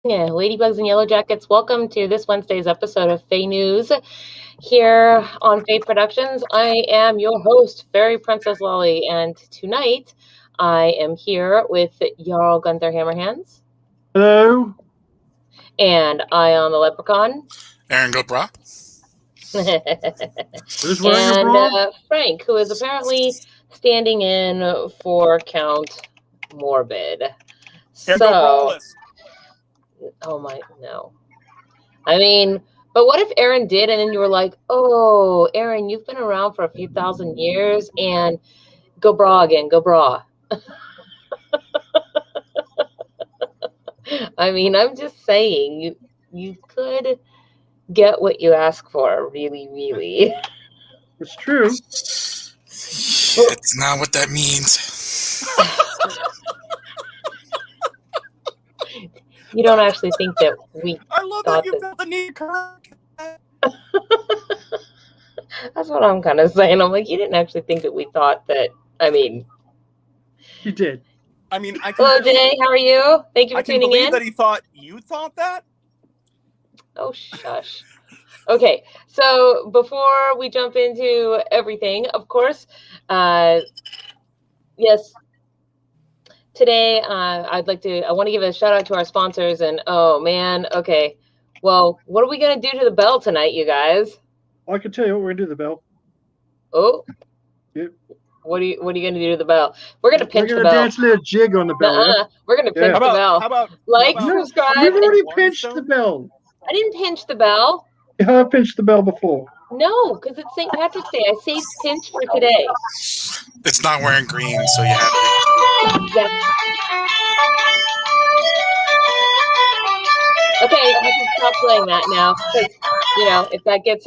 Yeah, Ladybugs and Yellow Jackets, welcome to this Wednesday's episode of FAE News here on FAE Productions. I am your host, Fairy Princess Lolly, and tonight I am here with Jarl Gunther Hammerhands. Hello. And I am the Leprechaun. Aaron Gopra. And Frank, who is apparently standing in for Count Morbid. So, oh my, no. I mean, but what if Aaron did, and then you were like, oh, Aaron, you've been around for a few thousand years, and go bra again, go bra. I mean, I'm just saying, you could get what you ask for, really, really. It's true. It's not what that means. You don't actually think that we I love that you felt the need to correct. That's what I'm kind of saying. I'm like, you didn't actually think that we thought that. I mean, you did. I mean, hello, Jay. How are you? Thank you for tuning in. That he thought you thought that. Oh, shush. Okay, so before we jump into everything, of course, yes. Today, I want to give a shout out to our sponsors, and oh man, okay. Well, what are we gonna do to the bell tonight, you guys? I can tell you what we're gonna do to the bell. Oh. Yep. What are you gonna do to the bell? We're gonna pinch the bell. We're gonna dance a little jig on the bell. Yeah? We're gonna pinch the bell. How about subscribe? You've already pinched the bell. I didn't pinch the bell. You have pinched the bell before. No, because it's St. Patrick's Day. I saved pinch for today. It's not wearing green, so you have to. Exactly. Okay, you can stop playing that now. Because, if that gets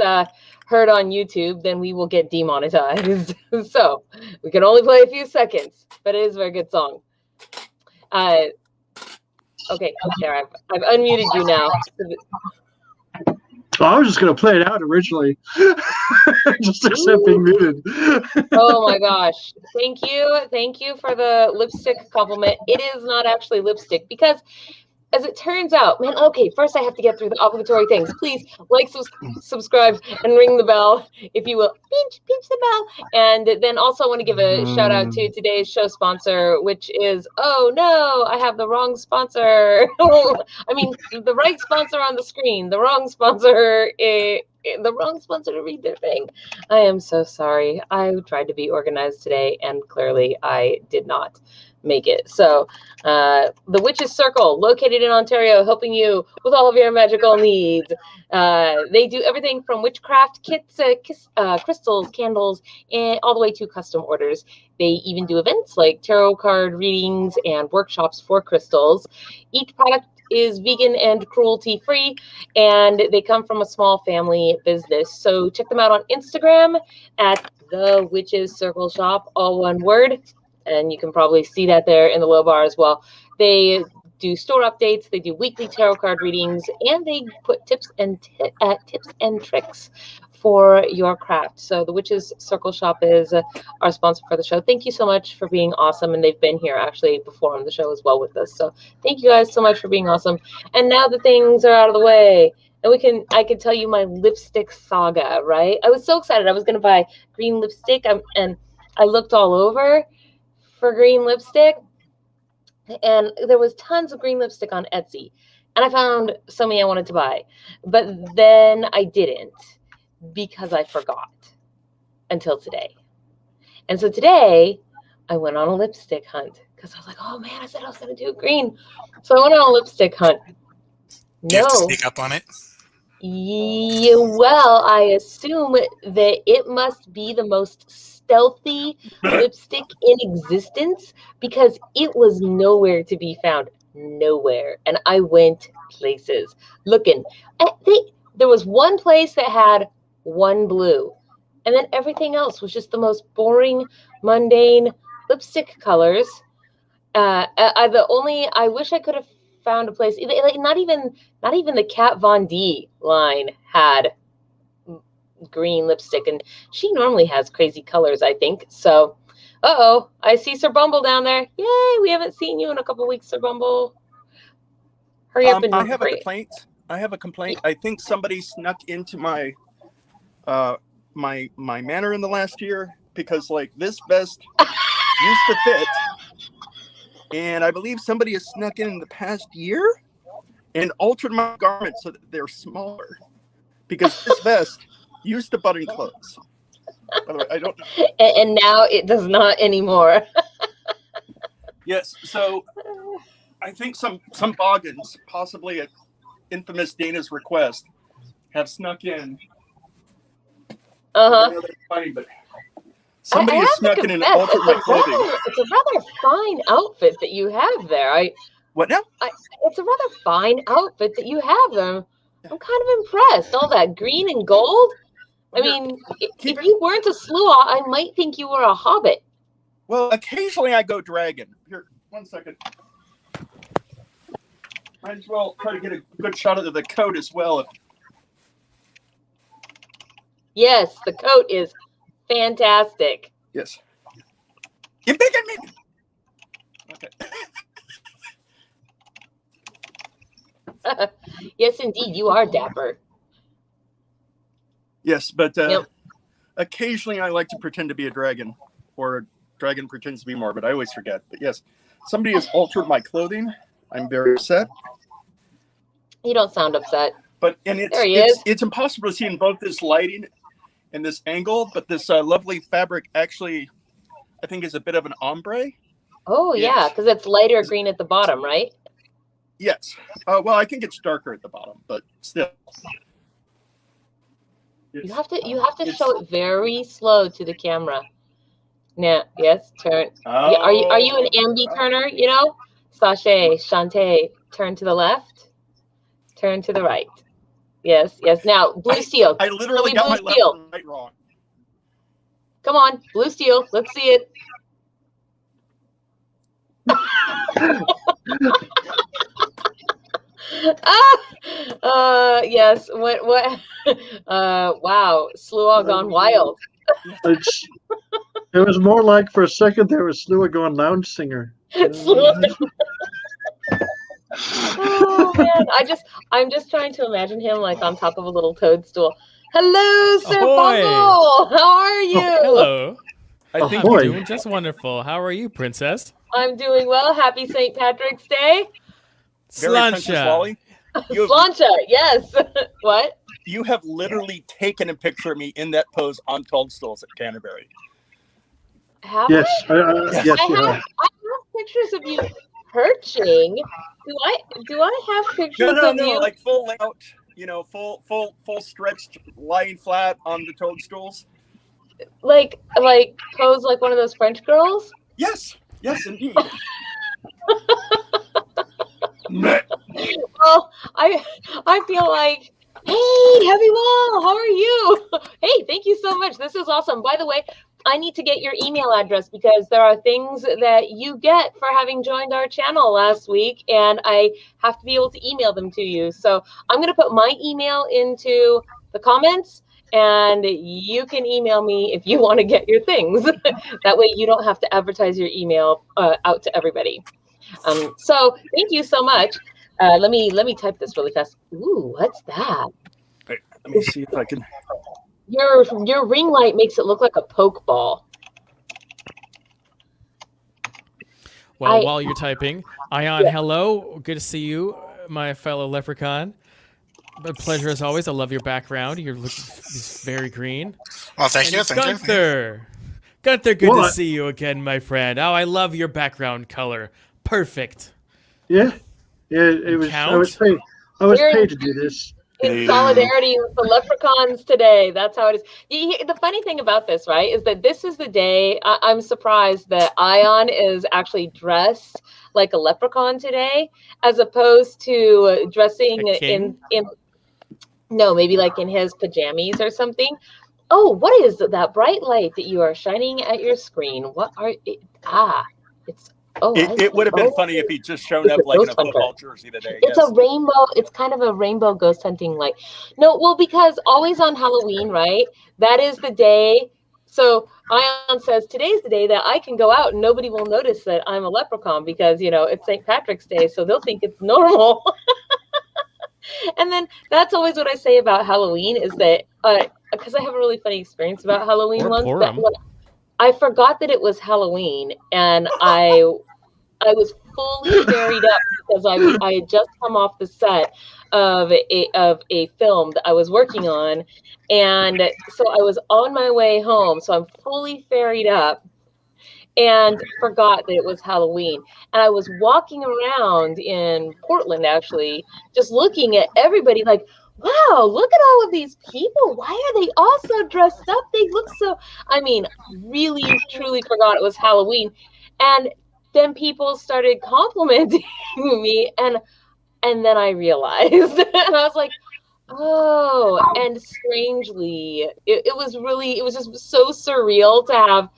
heard on YouTube, then we will get demonetized. So, we can only play a few seconds, but it is a very good song. Okay, there, I've unmuted you now. Oh, I was just going to play it out originally. Just accept being muted. Oh my gosh. Thank you for the lipstick compliment. It is not actually lipstick because, as it turns out, man, okay, first I have to get through the obligatory things. Please like, subscribe, and ring the bell, if you will. Pinch the bell. And then also I want to give a shout out to today's show sponsor, which is, oh no, I have the wrong sponsor. I mean, the right sponsor on the screen, the wrong sponsor to read their thing. I am so sorry. I tried to be organized today, and clearly I did not make it. So the Witch's Circle, located in Ontario, helping you with all of your magical needs. They do everything from witchcraft kits, crystals, candles, and all the way to custom orders. They even do events like tarot card readings and workshops for crystals. Each product is vegan and cruelty free, and they come from a small family business. So check them out on Instagram at the Witch's Circle Shop, all one word. And you can probably see that there in the low bar as well. They do store updates, they do weekly tarot card readings, and they put tips and tricks for your craft. So the Witch's Circle Shop is our sponsor for the show. Thank you so much for being awesome, and they've been here actually before on the show as well with us. So thank you guys so much for being awesome. And now that things are out of the way, and I can tell you my lipstick saga, right? I was so excited. I was going to buy green lipstick, and I looked all over for green lipstick, and there was tons of green lipstick on Etsy, and I found so many I wanted to buy, but then I didn't because I forgot until today. And so today I went on a lipstick hunt because I was like, oh man, I said I was going to do green. So I went on a lipstick hunt. Do you have to sneak up on it? Yeah, well, I assume that it must be the most stealthy lipstick in existence because it was nowhere to be found. Nowhere. And I went places looking. There was one place that had one blue, and then everything else was just the most boring, mundane lipstick colors. I wish I could have found a place, like not even the Kat Von D line had green lipstick, and she normally has crazy colors, I think. So, I see Sir Bumble down there. Yay, we haven't seen you in a couple weeks, Sir Bumble. Hurry up and I don't have a break. complaint. I think somebody snuck into my my manor in the last year, because like this vest used to fit, and I believe somebody has snuck in the past year and altered my garments so that they're smaller, because this vest used to button close. By the way, I don't know. And now it does not anymore. Yes, so I think some boggins, possibly at infamous Dana's request, have snuck in. Uh-huh. Funny, but somebody I has have to snuck in and confess, altered my clothing. it's a rather fine outfit that you have there. What now? It's a rather fine outfit that you have there. I'm kind of impressed. All that green and gold. I mean, if you weren't a Sluagh, I might think you were a hobbit. Well, occasionally I go dragon. Here, 1 second. Might as well try to get a good shot of the coat as well. Yes, the coat is fantastic. Yes. Get big at me. Okay. Yes, indeed, you are dapper. Yes, but Yep. occasionally I like to pretend to be a dragon, or a dragon pretends to be more, but I always forget. But yes, somebody has altered my clothing. I'm very upset. You don't sound upset. But There he is. it's impossible to see in both this lighting and this angle, but this lovely fabric actually, I think, is a bit of an ombre. Oh, yeah, because it's lighter green at the bottom, right? Yes. Well, I think it's darker at the bottom, but still. You have to show it very slow to the camera. Now, yes, turn. Oh. Yeah, are you an ambi turner? You know, sachet, shante, turn to the left, turn to the right. Yes, yes. Now, blue steel. I literally got my left and right wrong. Come on, blue steel. Let's see it. Yes. What? Wow. Sluagh gone wild. It was more like for a second there was Sluagh going lounge singer. Oh man, I'm just trying to imagine him like on top of a little toadstool. Hello, Sir Bungle. How are you? Hello. I think I'm doing just wonderful. How are you, Princess? I'm doing well. Happy St. Patrick's Day. Slancha. Slancha, yes. What? You have literally taken a picture of me in that pose on toadstools at Canterbury. Have Yes, I? yes, I have pictures of you perching. Do I have pictures of you? No, like full out, full stretched, lying flat on the toadstools. Like pose like one of those French girls? Yes, indeed. Well, I feel like, hey, Heavy Wall, how are you? Hey, thank you so much. This is awesome. By the way, I need to get your email address because there are things that you get for having joined our channel last week, and I have to be able to email them to you. So I'm going to put my email into the comments, and you can email me if you want to get your things. That way you don't have to advertise your email out to everybody. So thank you so much. Let me type this really fast. Ooh, what's that? Wait, let me see if I can. Your ring light makes it look like a poke ball. Well, while you're typing, Ion, hello. Good to see you, my fellow leprechaun. A pleasure as always. I love your background. You're looking very green. Well, thank you. Gunther. Gunther, good to see you again, my friend. Oh, I love your background color. Perfect. Yeah. It was. I was paid to do this. In solidarity with the leprechauns today. That's how it is. The funny thing about this, right, is that this is the day I'm surprised that Ion is actually dressed like a leprechaun today, as opposed to dressing in no, maybe like in his pajamas or something. Oh, what is that bright light that you are shining at your screen? What are it? It's it would have been funny if he just shown up like in a football jersey today. It's a rainbow. It's kind of a rainbow ghost hunting light. No, well, because always on Halloween, right? That is the day. So Ion says, today's the day that I can go out and nobody will notice that I'm a leprechaun because, it's St. Patrick's Day. So they'll think it's normal. And then that's always what I say about Halloween is that because I have a really funny experience about Halloween Or once. That Purim. when I forgot that it was Halloween, and I was fully buried up because I had just come off the set of a film that I was working on, and so I was on my way home. So I'm fully ferried up, and forgot that it was Halloween. And I was walking around in Portland, actually, just looking at everybody like, wow, look at all of these people. Why are they all so dressed up? They look so, I mean, really, truly forgot it was Halloween. And then people started complimenting me, and then I realized, and I was like, oh, and strangely, it was just so surreal to have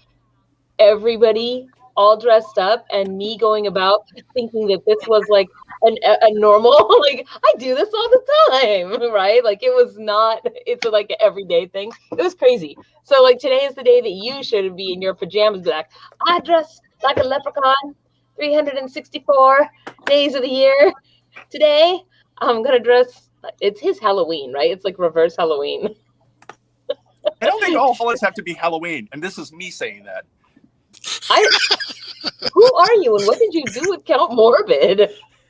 everybody all dressed up and me going about thinking that this was like a normal, like I do this all the time, right? Like it's like an everyday thing. It was crazy. So like today is the day that you should be in your pajamas, be like, I dress like a leprechaun 364 days of the year. Today I'm gonna dress, it's his Halloween, right? It's like reverse Halloween. I don't think all holidays have to be Halloween, and this is me saying that. Who are you, and what did you do with Count Morbid?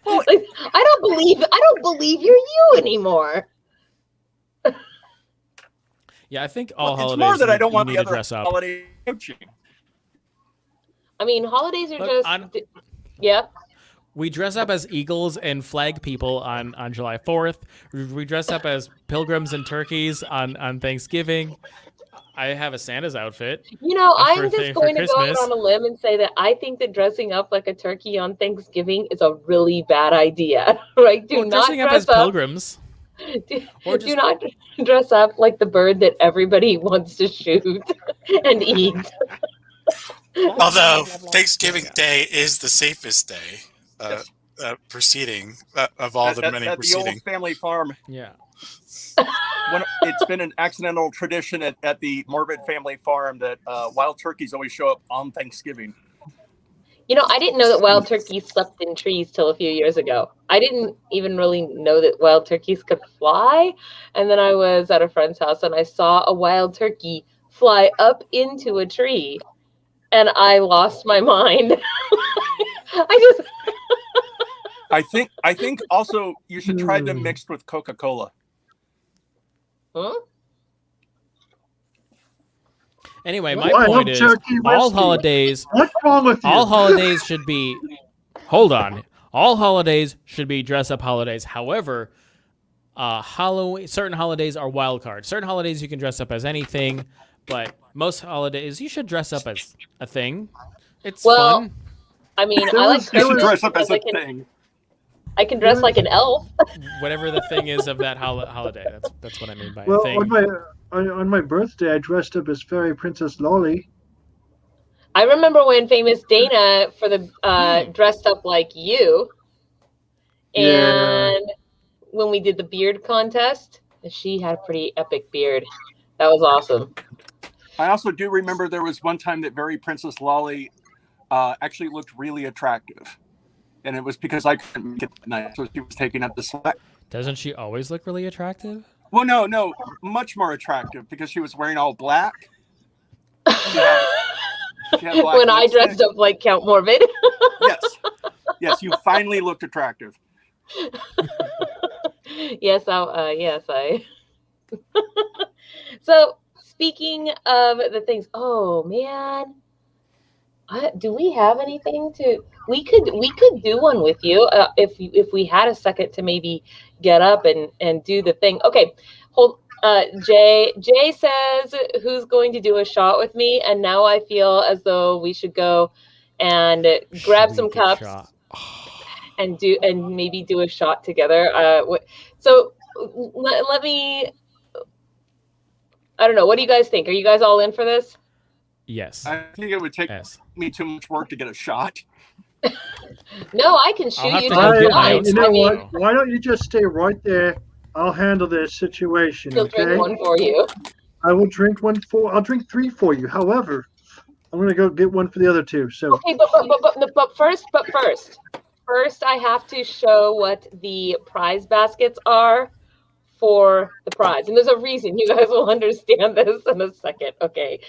Like, I don't believe you're you anymore. Yeah, I think all It's holidays more that I don't want need the to other dress up. holiday coaching. I mean, holidays are Look, just yeah. We dress up as eagles and flag people on July 4th. We dress up as pilgrims and turkeys on Thanksgiving. I have a Santa's outfit. You know, I'm for just going to go out Christmas. on a limb and say that I think that dressing up like a turkey on Thanksgiving is a really bad idea. Right? Do Well, not dressing up dress as pilgrims. Do not dress up like the bird that everybody wants to shoot and eat. Although Thanksgiving Day is the safest day proceeding of all the many at proceeding. the old family farm. Yeah. It's been an accidental tradition at the Morbid family farm that wild turkeys always show up on Thanksgiving. You know, I didn't know that wild turkeys slept in trees till a few years ago. I didn't even really know that wild turkeys could fly. And then I was at a friend's house and I saw a wild turkey fly up into a tree. And I lost my mind. I think also you should try them mixed with Coca-Cola. Huh? Anyway, my point is, all holidays. What's wrong with you? All holidays should be. Hold on. All holidays should be dress-up holidays. However, Halloween, certain holidays are wild cards. Certain holidays you can dress up as anything, but most holidays you should dress up as a thing. It's fun. I mean, I like You should Christmas dress up as because a thing. I can dress like an elf. Whatever the thing is of that holiday. That's what I mean by Well, a thing. on my birthday, I dressed up as Fairy Princess Lolly. I remember when Famous Dana for the dressed up like you, and when we did the beard contest, she had a pretty epic beard. That was awesome. I also do remember there was one time that Very Princess Lolly actually looked really attractive. And it was because I couldn't make it that night, so she was taking up the slack. Doesn't she always look really attractive? Well, no, much more attractive because she was wearing all black. She had black When I lipstick. dressed up like Count Morbid. Yes, you finally looked attractive. Yes, I. So speaking of the things, oh man, do we have anything to? We could do one with you if we had a second to maybe get up and do the thing. Okay, hold. Jay says who's going to do a shot with me, and now I feel as though we should go and grab some cups and maybe do a shot together. So let me. I don't know. What do you guys think? Are you guys all in for this? Yes. I think it would take me too much work to get a shot. No, I can shoot have you to down go the get my line. own You know I mean, what? Why don't you just stay right there? I'll handle this situation. she'll Okay. drink one for you. I will drink one for. I'll drink 3 for you. However, I'm gonna go get one for the other 2. So Okay, but first, first I have to show what the prize baskets are for the prize, and there's a reason. You guys will understand this in a second. Okay.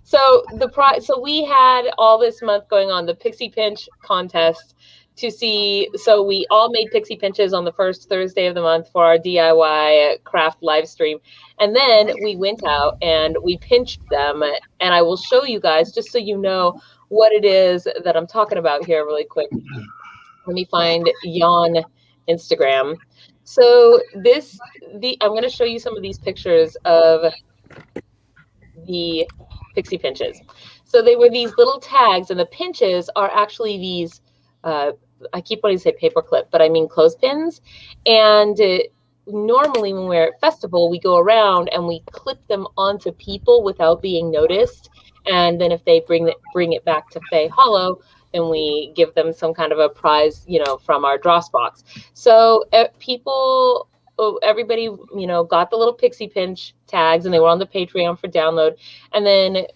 So the prize. So we had all this month going on the Pixie Pinch contest to see. So we all made Pixie Pinches on the first Thursday of the month for our DIY craft live stream, and then we went out and we pinched them. And I will show you guys just so you know what it is that I'm talking about here really quick. Let me find Yon Instagram. So I'm going to show you some of these pictures of the Pixie Pinches. So they were these little tags, and the pinches are actually these, I keep wanting to say paperclip, but I mean clothespins. And normally when we're at festival, we go around and we clip them onto people without being noticed. And then if they bring it back to FAE Hollow, then we give them some kind of a prize, from our dross box. So everybody, got the little Pixie Pinch tags, and they were on the Patreon for download, and then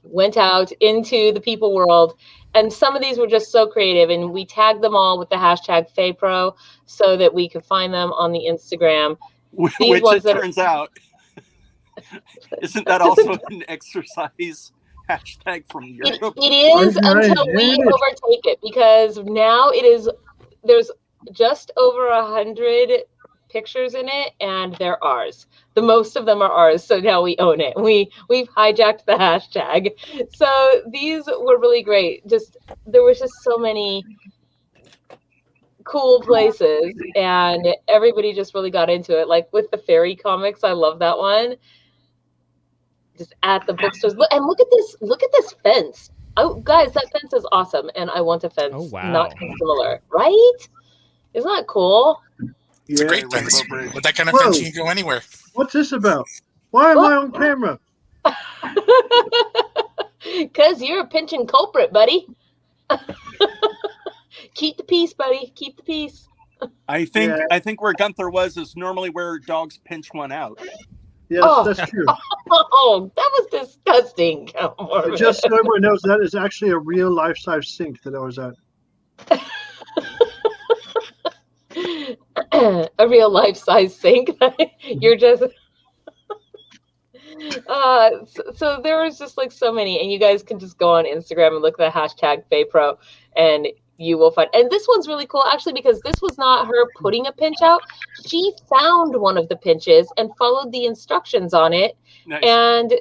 went out into the people world. And some of these were just so creative, and we tagged them all with the hashtag FAEPro so that we could find them on the Instagram. Which it turns out, isn't that also an exercise hashtag from Europe? It is until we overtake it, because now there's just over 100 pictures in it, and they're ours. The most of them are ours, so now we own it. We've hijacked the hashtag. So these were really great. There was just so many cool places, and everybody just really got into it. Like with the fairy comics, I love that one. Just at the bookstores. And look at this fence. Oh, guys, that fence is awesome, and I want a fence not similar, right? Isn't that cool? It's a great fence. With that kind of fence, you can go anywhere. What's this about? Why am I on camera? Because you're a pinching culprit, buddy. Keep the peace, buddy. Keep the peace. I think where Gunther was is normally where dogs pinch one out. Yes, that's true. Oh, that was disgusting. Just so everyone knows, that is actually a real life-size sink that I was at. A real life-size sink. You're just so there was just like so many, and you guys can just go on Instagram and look at the hashtag FAEPro, and you will find. And this one's really cool actually, because this was not her putting a pinch out. She found one of the pinches and followed the instructions on it. Nice. And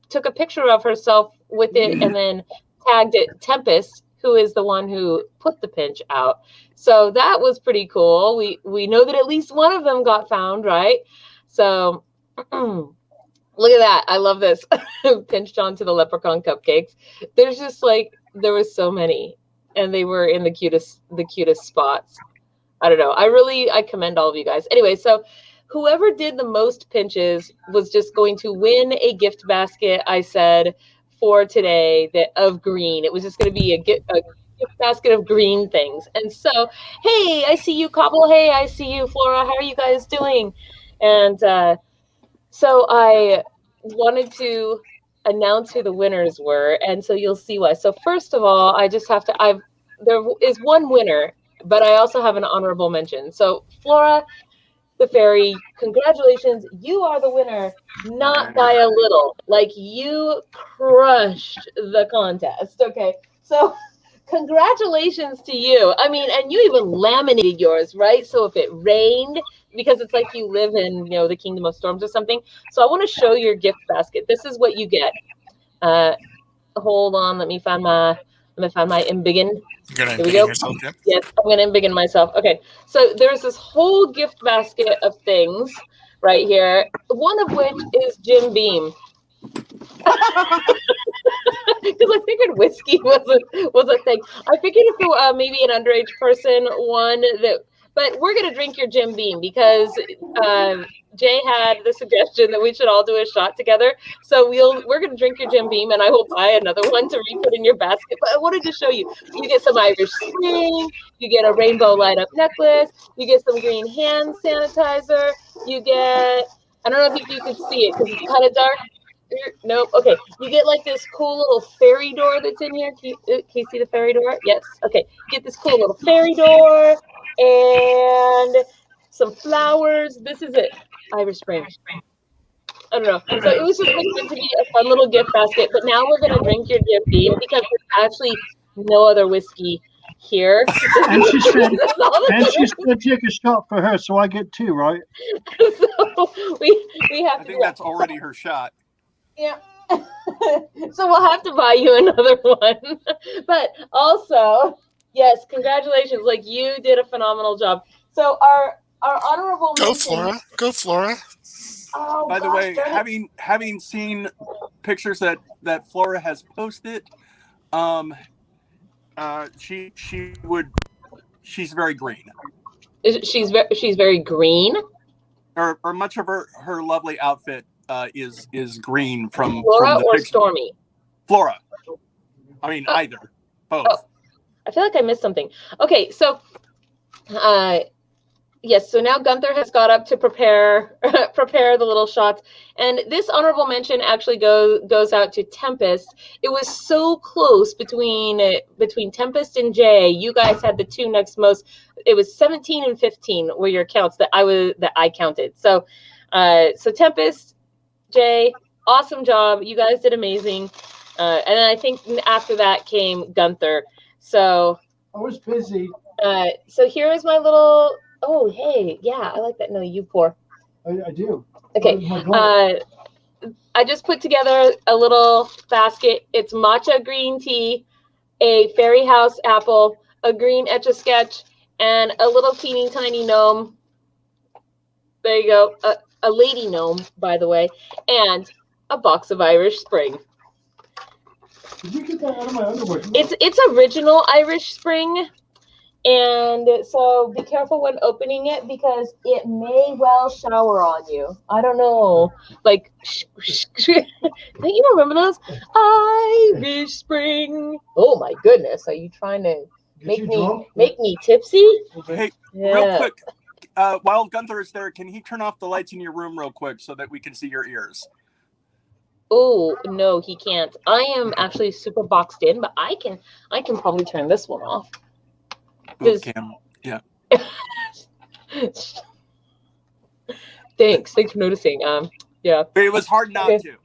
took a picture of herself with it, and then tagged it Tempest, who is the one who put the pinch out. So that was pretty cool. We know that at least one of them got found, right? So look at that. I love this. Pinched onto the Leprechaun cupcakes. There's just there was so many, and they were in the cutest spots. I don't know. I commend all of you guys. Anyway, so whoever did the most pinches was just going to win a gift basket, I said, for today of green. It was just going to be a gift basket of green things. And so, hey, I see you, Cobble. Hey, I see you, Flora. How are you guys doing? And so I wanted to announce who the winners were, and so you'll see why. So first of all, I just have to, there is one winner, but I also have an honorable mention. So Flora the Fairy, congratulations, you are the winner, not by a little. Like, you crushed the contest. Okay, so congratulations to you. I mean, and you even laminated yours, right? So if it rained, because it's like you live in, the Kingdom of Storms or something. So I want to show your gift basket. This is what you get. Hold on, let me find my embiggen. You're gonna embiggen yourself, yeah? Yes, I'm gonna embiggen myself. Okay, so there's this whole gift basket of things right here. One of which is Jim Beam. Because I figured whiskey was a thing. I figured if it, maybe an underage person won that, but we're gonna drink your Jim Beam because Jay had the suggestion that we should all do a shot together. So we're gonna drink your Jim Beam, and I will buy another one to re-put in your basket. But I wanted to show you. You get some Irish Spring, you get a rainbow light up necklace, you get some green hand sanitizer, you get, I don't know if you can see it because it's kind of dark. Nope. Okay. You get like this cool little fairy door that's in here. Can you see the fairy door? Yes. Okay. Get this cool little fairy door and some flowers. This is it. Irish Spring. I don't know. So it was just meant to be a fun little gift basket. But now we're gonna drink your dear bean because there's actually no other whiskey here. And she said take a shot for her, so I get 2, right? So we have I to. think that's already her shot. Yeah. So we'll have to buy you another one. But also, yes, congratulations. Like, you did a phenomenal job. So our honorable Go, mention. Flora. Go, Flora. Oh, By the gosh, way, darn it. having seen pictures that Flora has posted, she's very green. She's very green. Or much of her lovely outfit is green from Flora the or picture. Stormy? Flora. I mean, either. Both. Oh, I feel like I missed something. Okay, so yes, so now Gunther has got up to prepare the little shots, and this honorable mention actually goes out to Tempest. It was so close between Tempest and Jay. You guys had the 2 next most. It was 17 and 15 were your counts that I counted. So Tempest, Jay, awesome job. You guys did amazing. And then I think after that came Gunther. So I was busy. so here is my little. Oh, hey, yeah, I like that. No, you pour. I do. Okay. I just put together a little basket. It's matcha green tea, a fairy house apple, a green Etch-a-Sketch, and a little teeny tiny gnome. There you go. A lady gnome, by the way, and a box of Irish Spring. Did you get that out of my underwear? It's original Irish Spring. And so be careful when opening it because it may well shower on you. I don't know. Like, don't you remember those? Irish Spring. Oh my goodness. Are you trying to make me tipsy? Hey, Yeah. real quick, while Gunther is there, can he turn off the lights in your room real quick so that we can see your ears? Oh, no, he can't. I am actually super boxed in, but I can probably turn this one off. Yeah. Thanks for noticing. Yeah. But it was hard not to.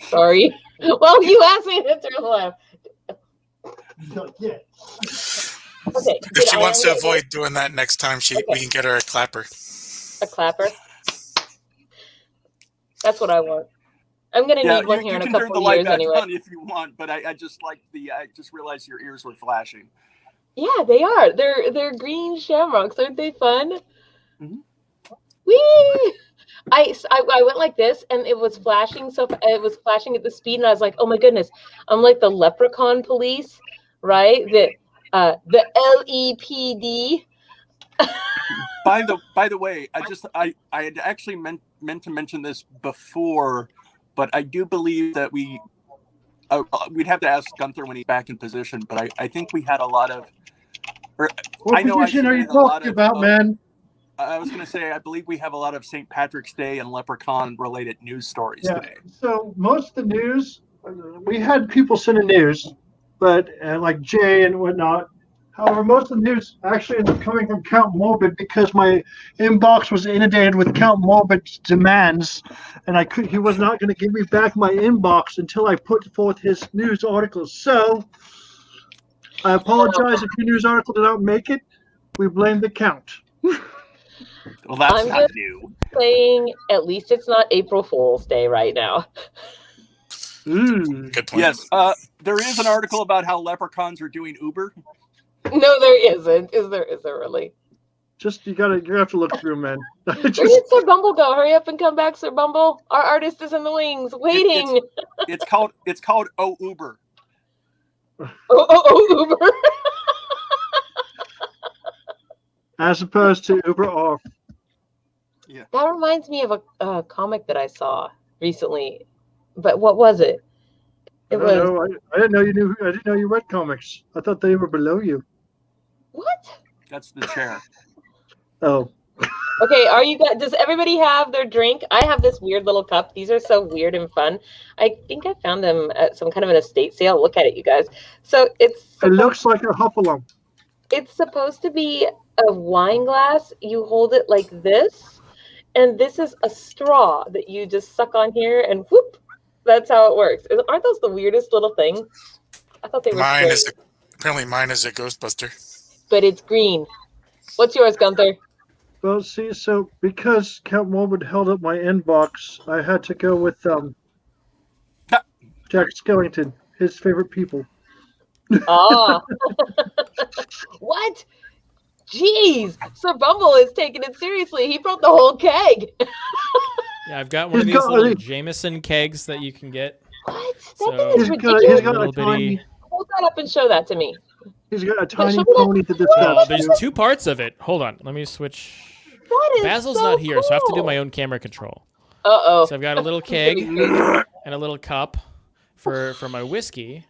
Sorry. Well, you asked me to turn the lamp. Yeah. Okay. If she wants to avoid doing that next time, we can get her a clapper. A clapper? That's what I want. I'm gonna need one here in a couple of years anyway. You can turn the light back on if you want, but I just realized your ears were flashing. Yeah, they are. They're green shamrocks. Aren't they fun? Mm-hmm. Whee! I went like this, and it was flashing. So it was flashing at the speed, and I was like, "Oh my goodness!" I'm like the Leprechaun police, right? The LEPD. By the way, I had actually meant to mention this before, but I do believe that we'd have to ask Gunther when he's back in position. But I think we had a lot of. What position are you talking about, man? I was going to say, I believe we have a lot of St. Patrick's Day and Leprechaun related news stories today. So most of the news, we had people sending news, but like Jay and whatnot. However, most of the news actually ended up coming from Count Morbid because my inbox was inundated with Count Morbid's demands, and he was not going to give me back my inbox until I put forth his news articles. So I apologize if your news article did not make it. We blame the Count. Well, that's not new. Saying at least it's not April Fool's Day right now. Good point. Yes, there is an article about how leprechauns are doing Uber. No, there isn't. Is there really? Just you have to look through, man. Where did Sir Bumble go? Hurry up and come back, Sir Bumble. Our artist is in the wings, waiting. It's called Oh Uber. Oh Uber. As opposed to Uber off. Yeah. That reminds me of a comic that I saw recently. But what was it? I didn't know you knew. I didn't know you read comics. I thought they were below you. What? That's the chair. Oh. Okay, are you guys? Does everybody have their drink? I have this weird little cup. These are so weird and fun. I think I found them at some kind of an estate sale. Look at it, you guys. So It looks like a Huffalump. it's supposed to be a wine glass. You hold it like this, and this is a straw that you just suck on here, and whoop. That's how it works. Aren't those the weirdest little things? I thought they were. Apparently mine is a Ghostbuster. But it's green. What's yours, Gunther? Well, see, so because Count Morbid held up my inbox, I had to go with Jack Skellington, his favorite people. Ah. What? Jeez. Sir Bumble is taking it seriously. He brought the whole keg. Yeah, I've got one of these little Jameson kegs that you can get. What? That So, thing is he's ridiculous. got a tiny, Hold that up and show that to me. he's got a tiny show me that. pony to this Well, guy. there's 2 parts of it. Hold on. Let me switch. That is Basil's so not here, so I have to do cool. my own camera control. Uh-oh. So I've got a little keg and a little cup for my whiskey,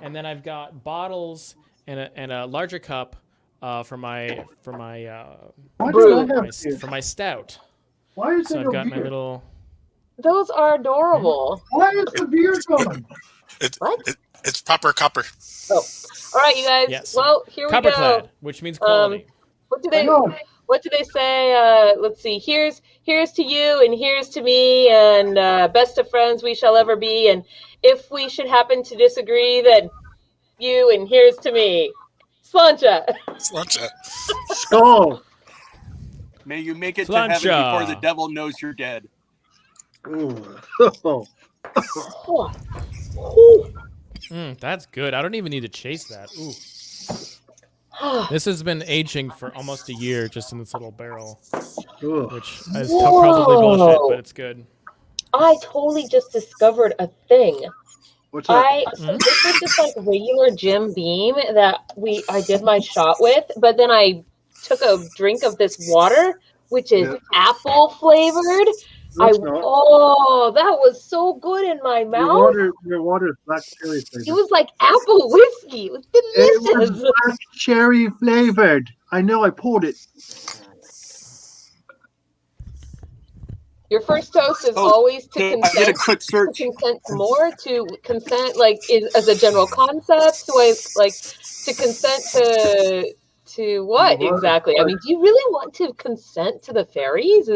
and then I've got bottles and a larger cup for my Why do I have for my stout. Why is So it I've got a my beer? little. Those are adorable. Why is the beer gone? It's Popper Copper. All right, you guys. Yes. Well, here we go. Copperclad, which means quality. What do I they? know. What do they say? Let's see. Here's to you, and here's to me, and best of friends we shall ever be. And if we should happen to disagree, then you and here's to me. Slancha. Slancha. Skull. May you make it Slancha. to heaven before the devil knows you're dead. Ooh. That's good. I don't even need to chase that. Ooh. This has been aging for almost a year just in this little barrel, Ugh. which is probably bullshit, but it's good. I totally just discovered a thing. What's that? So this was just like regular Jim Beam that I did my shot with, but then I took a drink of this water, which is apple flavored. That's not. Oh, that was so good in my mouth. Your water is black cherry flavored. It was like apple whiskey. It was It delicious. was black cherry flavored. I know, I poured it. Your first toast is Oh, always to I did a consent. quick To search. consent more, to consent like as a general concept, like to consent to what What? exactly? I mean, do you really want to consent to the fairies?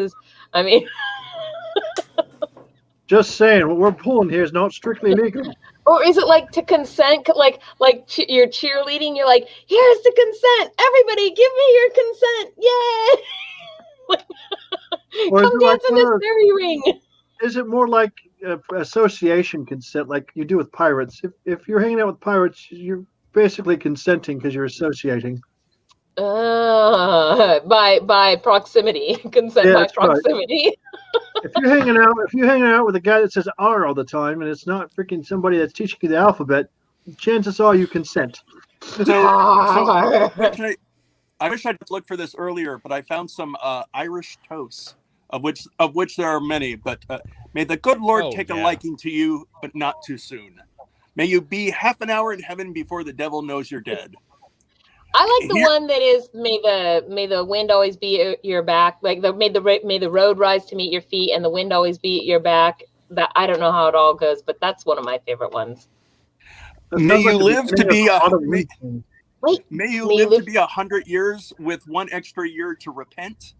Just saying, what we're pulling here is not strictly legal. Or is it like to consent, like you're cheerleading? You're like, here's the consent. Everybody, give me your consent. Yay! Or is Come it like dance in this one of- fairy ring. Is it more like association consent, like you do with pirates? If you're hanging out with pirates, you're basically consenting because you're associating. By proximity, consent Yeah, by that's right. proximity. If you're hanging out with a guy that says R all the time, and it's not freaking somebody that's teaching you the alphabet, chances are you consent. I wish I'd looked for this earlier, but I found some Irish toasts, of which there are many. But may the good Lord take a liking to you, but not too soon. May you be half an hour in heaven before the devil knows you're dead. I like the one that is may the wind always be at your back, like may the road rise to meet your feet and the wind always be at your back. That I don't know how it all goes, but that's one of my favorite ones. May you live to be May you live to be 100 years with 1 extra year to repent,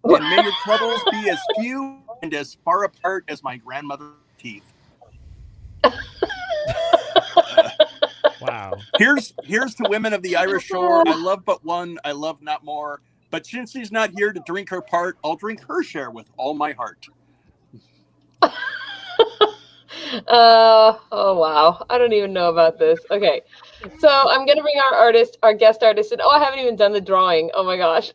and may your troubles be as few and as far apart as my grandmother's teeth. Wow. Here's to women of the Irish shore. I love but one, I love not more. But since she's not here to drink her part, I'll drink her share with all my heart. Oh wow, I don't even know about this. Okay, so I'm gonna bring our guest artist, and I haven't even done the drawing. Oh my gosh.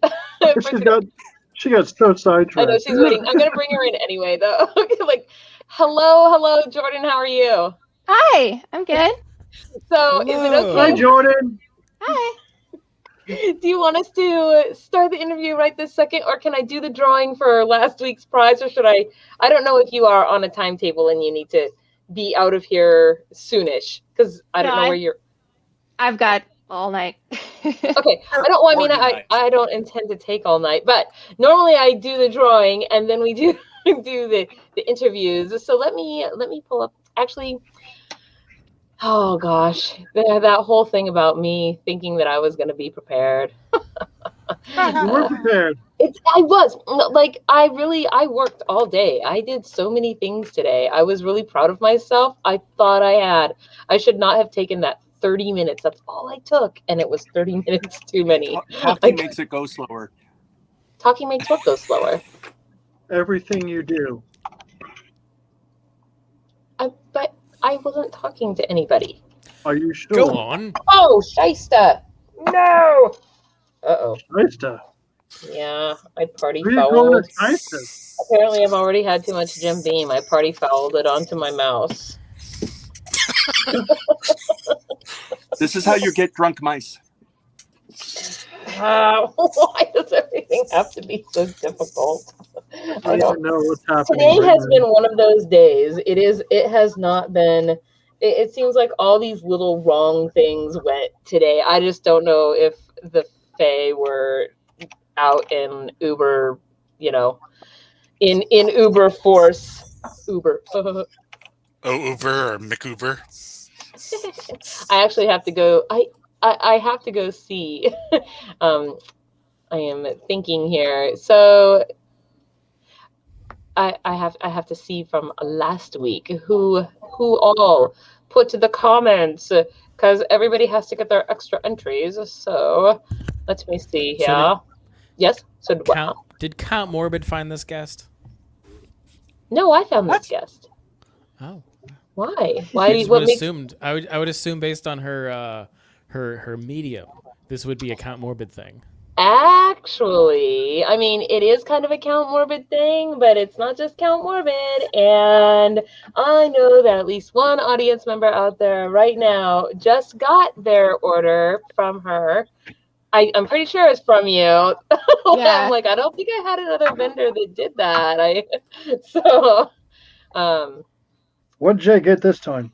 She got so sidetracked. I know she's waiting. I'm gonna bring her in anyway, though. Like, hello, Jordan. How are you? Hi, I'm good. So, is it okay? Hi, Jordan. Hi. Do you want us to start the interview right this second, or can I do the drawing for last week's prize, or should I? I don't know if you are on a timetable and you need to be out of here soonish, because I don't know where you're. I've got all night. Okay, I don't. Well, I mean, Oregon nights. I don't intend to take all night, but normally I do the drawing and then we do the interviews. So let me pull up. Actually, oh gosh, that whole thing about me thinking that I was going to be prepared. You were prepared. I was like, I worked all day. I did so many things today. I was really proud of myself. I thought I should not have taken that 30 minutes. That's all I took. And it was 30 minutes too many. Talking makes it go slower. Talking makes what go slower? Everything you do. But I wasn't talking to anybody. Are you sure? Go on. Oh, shysta. No. Uh-oh. Shysta. Yeah, I party Who are you calling fouled. a shysta? Apparently, I've already had too much Jim Beam. I party fouled it onto my mouse. This is how you get drunk mice. Why does everything have to be so difficult? I don't know what's happening. Today right has now. been one of those days. It has not been. It seems like all these little wrong things went today. I just don't know if the FAE were out in Uber, in Uber force. Uber. Oh, Uber or McUber. I actually have to go. I have to go see. I am thinking here. So I have to see from last week who all put the comments, because everybody has to get their extra entries. So let me see here. So Yes. So did Count Morbid find this guest? No, I found this guest. Oh. Why? I What would makes? assumed. I would assume based on her her medium, this would be a Count Morbid thing. Actually, I mean, it is kind of a Count Morbid thing, but it's not just Count Morbid. And I know that at least one audience member out there right now just got their order from her. I'm pretty sure it's from you. Yeah. I'm like, I don't think I had another vendor that did that. What'd Jay get this time?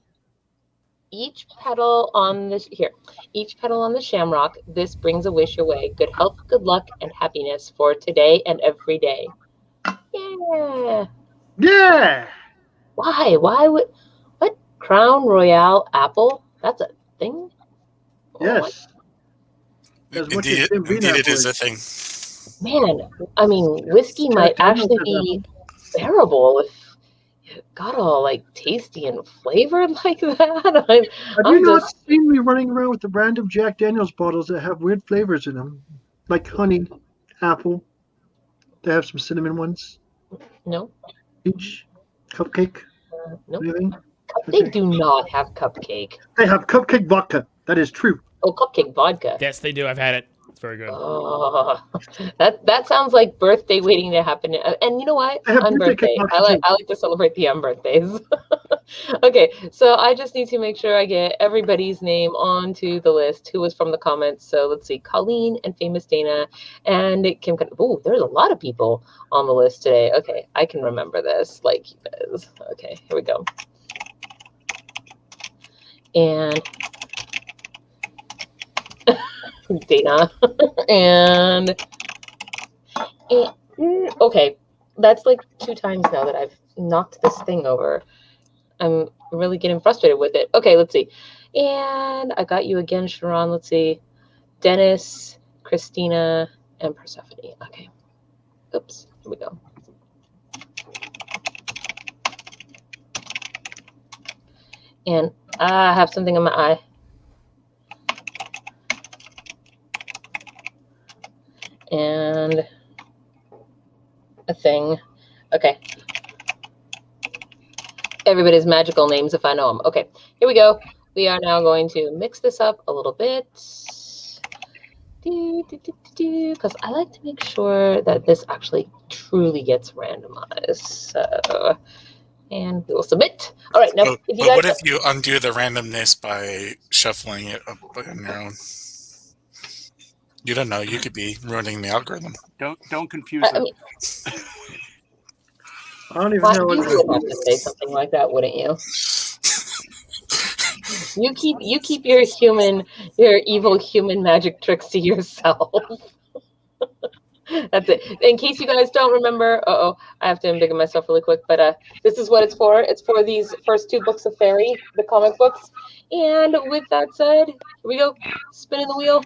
Each petal on the shamrock, this brings a wish away. Good health, good luck, and happiness for today and every day. Yeah. Yeah. Why? What? Crown Royale apple? That's a thing? Yes. As much as Jim Beam Indeed it is apples. a thing. Man, I mean, whiskey might actually be bearable if it got all like tasty and flavored like that. Have you not seen me running around with the random Jack Daniels bottles that have weird flavors in them? Like honey, apple. They have some cinnamon ones. No. Peach, cupcake. Nope. Anything? They do not have cupcake. They have cupcake vodka. That is true. Oh, cupcake vodka. Yes, they do. I've had it. It's very good. Oh, that sounds like birthday waiting to happen. And you know what? I have Unbirthday. birthday cake I like to celebrate the unbirthdays. Okay, so I just need to make sure I get everybody's name onto the list who was from the comments. So let's see, Colleen and Famous Dana and Kim. Oh, there's a lot of people on the list today. Okay, I can remember this like you guys. Okay, here we go. And Dana and okay, that's like 2 times now that I've knocked this thing over. I'm really getting frustrated with it. Okay, let's see. And I got you again, Sharon. Let's see. Dennis, Christina, and Persephone. Okay. Oops. Here we go. And I have something in my eye. And a thing. Okay. Everybody's magical names if I know them. Okay, here we go. We are now going to mix this up a little bit. Because I like to make sure that this actually truly gets randomized. So, and we will submit. All right, now But if you what guys if you undo the randomness by shuffling it up on your own? You don't know. You could be ruining the algorithm. Don't confuse I it. mean, I don't even know you what would have to say something like that, wouldn't you? You keep your evil human magic tricks to yourself. That's it. In case you guys don't remember, I have to embiggen myself really quick, but this is what it's for. It's for these first 2 books of Fairy, the comic books. And with that said, here we go. Spinning the wheel.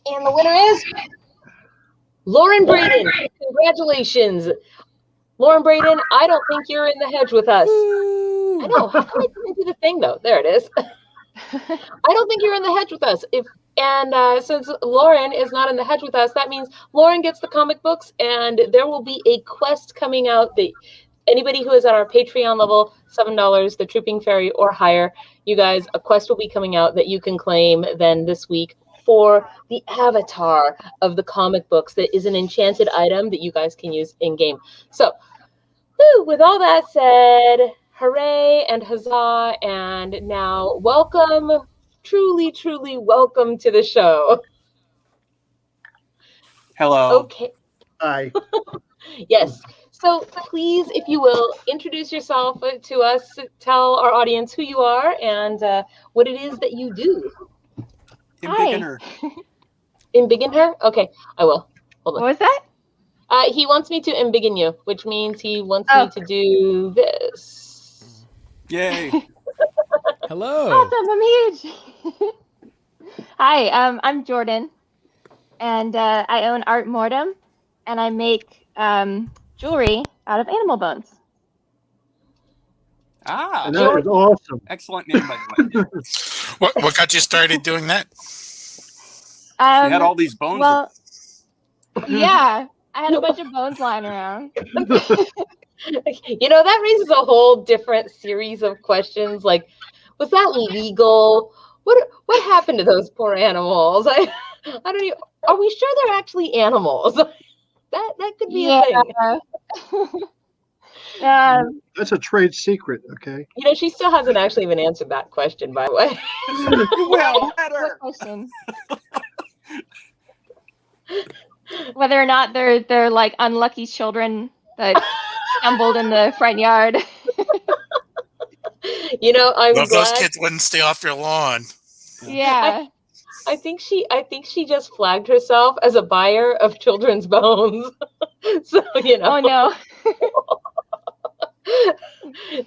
And the winner is Lauren Braden. Congratulations. Lauren Braden, I don't think you're in the hedge with us. I know. How come I didn't do the thing, though? There it is. I don't think you're in the hedge with us. Since Lauren is not in the hedge with us, that means Lauren gets the comic books, and there will be a quest coming out that anybody who is at our Patreon level, $7, the Trooping Fairy or higher, you guys, a quest will be coming out that you can claim then this week for the avatar of the comic books that is an enchanted item that you guys can use in-game. So, with all that said, hooray and huzzah, and now welcome, truly, truly welcome to the show. Hello. Okay. Hi. Yes. So please, if you will, introduce yourself to us, tell our audience who you are and what it is that you do. Embiggen her. Embiggen her? Okay, I will. Hold on. What was that? He wants me to embiggen you, which means he wants me to do this. Yay. Hello. Awesome, I'm huge. Hi, I'm Jordan, and I own Art Mortem, and I make jewelry out of animal bones. Ah, And that is awesome. excellent name, by the way. What got you started doing that? You You had all these bones. Well, yeah, I had a bunch of bones lying around. You know, that raises a whole different series of questions. Like, was that legal? What happened to those poor animals? I don't even. Are we sure they're actually animals? That could be a thing. That's a trade secret, okay? You know, she still hasn't actually even answered that question, by the way. Well, better. Good question. Whether or not they're like unlucky children that stumbled in the front yard. You know, I'm Those glad. kids wouldn't stay off your lawn. Yeah. I think she just flagged herself as a buyer of children's bones. So, you know. Oh no.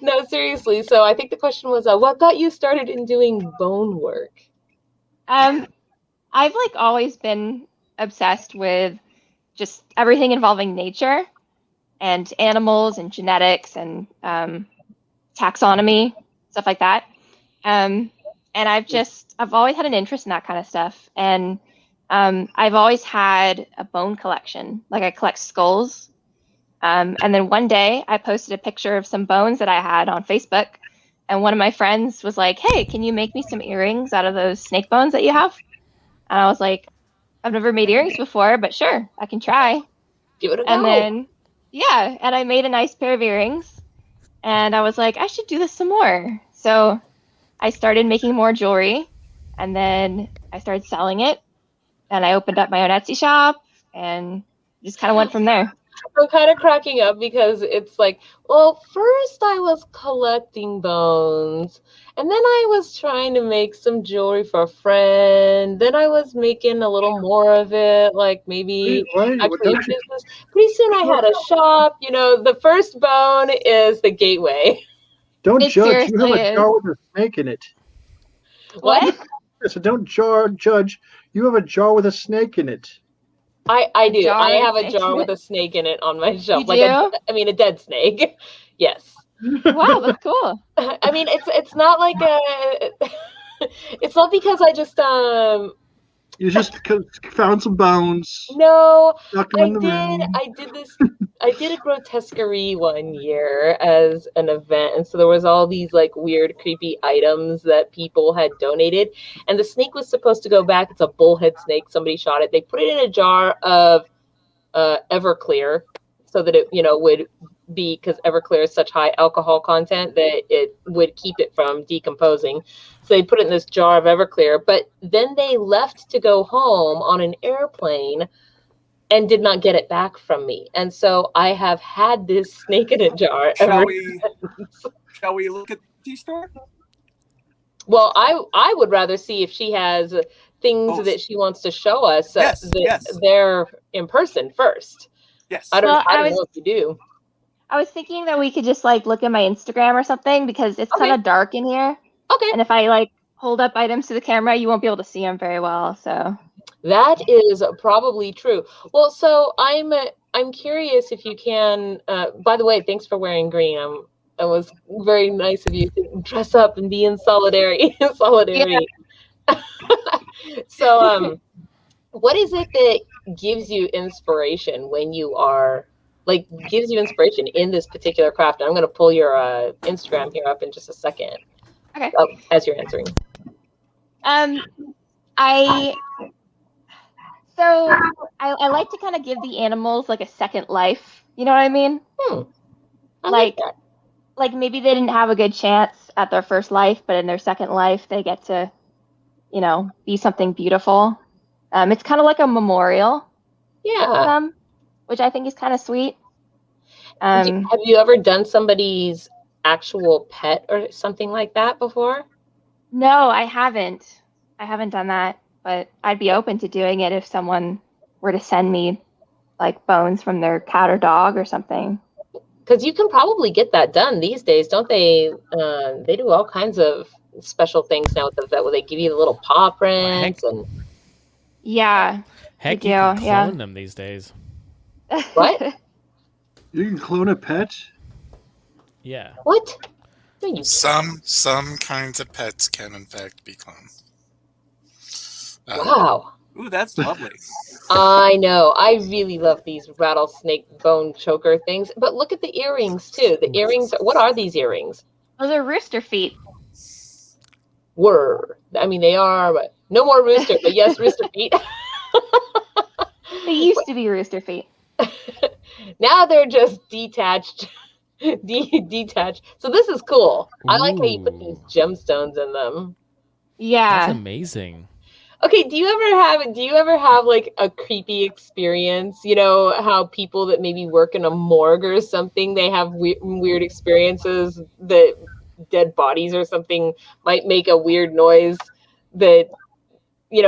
No, seriously. So I think the question was, what got you started in doing bone work? I've like always been obsessed with just everything involving nature and animals and genetics and taxonomy, stuff like that. And I've always had an interest in that kind of stuff. And I've always had a bone collection. Like I collect skulls. And then one day I posted a picture of some bones that I had on Facebook. And one of my friends was like, hey, can you make me some earrings out of those snake bones that you have? And I was like, I've never made earrings before, but sure, I can try. Give it a go. And then, yeah, and I made a nice pair of earrings. And I was like, I should do this some more. So I started making more jewelry. And then I started selling it. And I opened up my own Etsy shop and just kind of went from there. I'm kind of cracking up because it's like, well, first I was collecting bones, and then I was trying to make some jewelry for a friend. Then I was making a little more of it, like maybe actually a business. Pretty soon I had a shop. You know, the first bone is the gateway. Don't It judge. You have seriously a jar with a snake in it. What? So don't judge. You have a jar with a snake in it. I do. jar I with have a snake jar in with it? a snake in it on my shelf. You do? A dead snake. Yes. Wow, that's cool. I mean, it's not like a. It's not because I just You just found some bones. No, Stuck them in the room. I did a grotesquerie one year as an event, and so there was all these like weird, creepy items that people had donated, and the snake was supposed to go back. It's a bullhead snake. Somebody shot it. They put it in a jar of Everclear, so that it would be, because Everclear is such high alcohol content that it would keep it from decomposing. So they put it in this jar of Everclear, but then they left to go home on an airplane and did not get it back from me. And so I have had this snake in a jar Shall ever we? Shall we look at the store? Well, I would rather see if she has things that she wants to show us. Yes, yes. They're in person first. Yes. I don't know if you do. I was thinking that we could just like look at my Instagram or something because it's kind of dark in here. Okay. And if I like hold up items to the camera, you won't be able to see them very well. So that is probably true. Well, so I'm curious if you can. By the way, thanks for wearing green. It was very nice of you to dress up and be in solidarity. Yeah. So, what is it that gives you inspiration when you are gives you inspiration in this particular craft? And I'm going to pull your Instagram here up in just a second. Okay. As you're answering. I like to kind of give the animals like a second life. You know what I mean? I like that. Like maybe they didn't have a good chance at their first life, but in their second life, they get to, be something beautiful. It's kind of like a memorial. Yeah. Which I think is kind of sweet. Have you ever done somebody's actual pet or something like that before? No, I haven't. I haven't done that, but I'd be open to doing it if someone were to send me like bones from their cat or dog or something. Because you can probably get that done these days, don't they? They do all kinds of special things now with the vet where they give you the little paw prints and. Yeah. Heck, you can clone them these days. What? You can clone a pet? Yeah. What? Some kinds of pets can in fact be cloned. Wow. Ooh, that's lovely. I know. I really love these rattlesnake bone choker things. But look at the earrings, too. The earrings, what are these earrings? Those are rooster feet. I mean, they are, but no more rooster, but yes, rooster feet. They used to be rooster feet. Now they're just detached. Detached. So this is cool. I like how you put these gemstones in them. Yeah. That's amazing. Okay, do you ever have like a creepy experience? You know how people that maybe work in a morgue or something, they have weird experiences that dead bodies or something might make a weird noise that,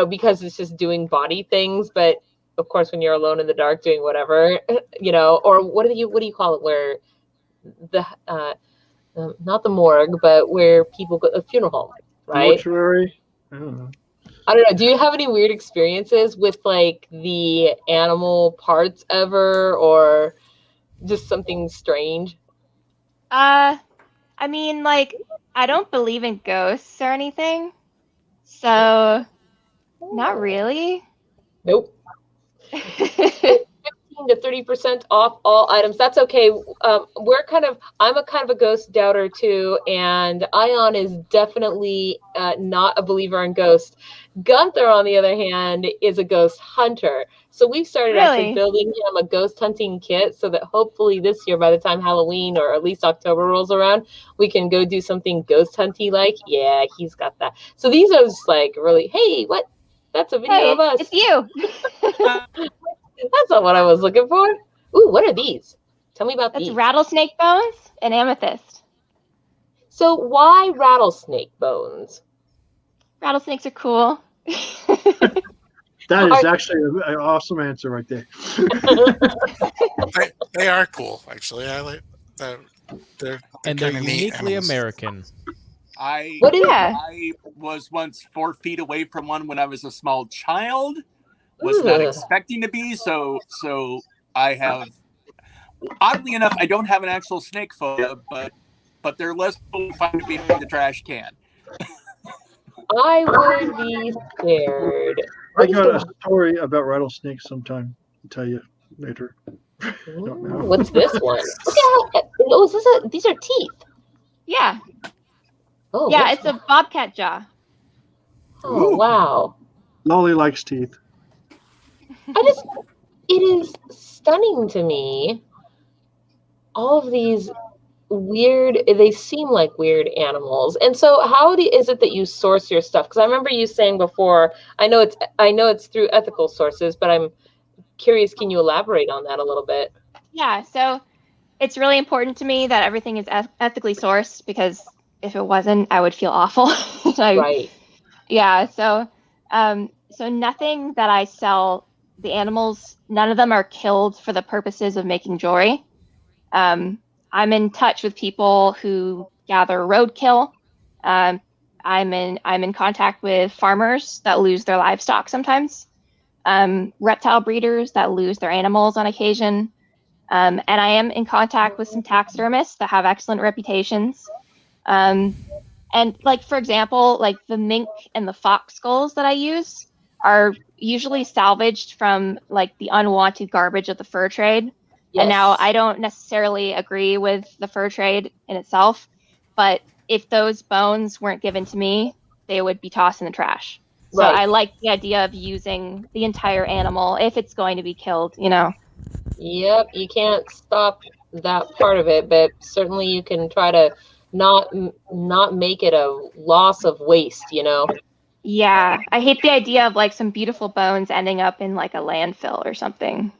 because it's just doing body things. But of course, when you're alone in the dark doing whatever, or what do you call it? Where the not the morgue, but where people go, a funeral home, right? Mortuary. I don't know. Do you have any weird experiences with like the animal parts ever, or just something strange? I mean, like, I don't believe in ghosts or anything, so not really. Nope. 15 to 30% off all items. That's okay. I'm a kind of a ghost doubter too, and Ion is definitely not a believer in ghosts. Gunther, on the other hand, is a ghost hunter. So we've started actually building him a ghost hunting kit so that hopefully this year, by the time Halloween or at least October rolls around, we can go do something ghost hunty like. Yeah, he's got that. So these are just like really, hey, what? That's a video of us. It's you. That's not what I was looking for. Ooh, what are these? Tell me about these. That's rattlesnake bones and amethyst. So why rattlesnake bones? Rattlesnakes are cool. That is actually an awesome answer right there. They are cool, actually. I like that. They're uniquely American. I was once 4 feet away from one when I was a small child. Was not expecting to be, so I have. Oddly enough, I don't have an actual snake phobia, but they're less cool to find behind the trash can. I would be scared. I got a story about rattlesnakes sometime. I'll tell you later. Don't know. What's this one? These are teeth. Yeah. Oh, yeah, it's a bobcat jaw. Oh, wow. Lolly likes teeth. It is stunning to me. All of these they seem like weird animals. And so how is it that you source your stuff? Because I remember you saying before, I know it's through ethical sources, but curious, can you elaborate on that a little bit? Yeah, so it's really important to me that everything is ethically sourced, because if it wasn't, I would feel awful. Right. Yeah, so nothing that I sell, the animals, none of them are killed for the purposes of making jewelry. I'm in touch with people who gather roadkill. I'm in contact with farmers that lose their livestock sometimes. Reptile breeders that lose their animals on occasion. And I am in contact with some taxidermists that have excellent reputations. And like, for example, like the mink and the fox skulls that I use are usually salvaged from like the unwanted garbage of the fur trade. Yes. And now I don't necessarily agree with the fur trade in itself, but if those bones weren't given to me, they would be tossed in the trash. So I like the idea of using the entire animal if it's going to be killed, you know. Yep, you can't stop that part of it, but certainly you can try to not make it a loss of waste, you know. Yeah, I hate the idea of like some beautiful bones ending up in like a landfill or something.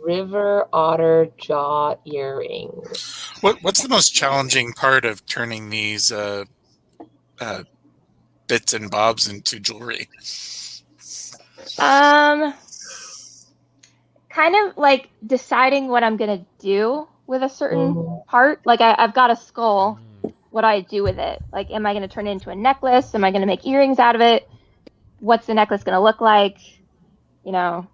River otter jaw earrings. What's the most challenging part of turning these bits and bobs into jewelry? Kind of like deciding what I'm gonna do with a certain part. Like I've got a skull. What do I do with it? Like, am I gonna turn it into a necklace? Am I gonna make earrings out of it? What's the necklace gonna look like? You know.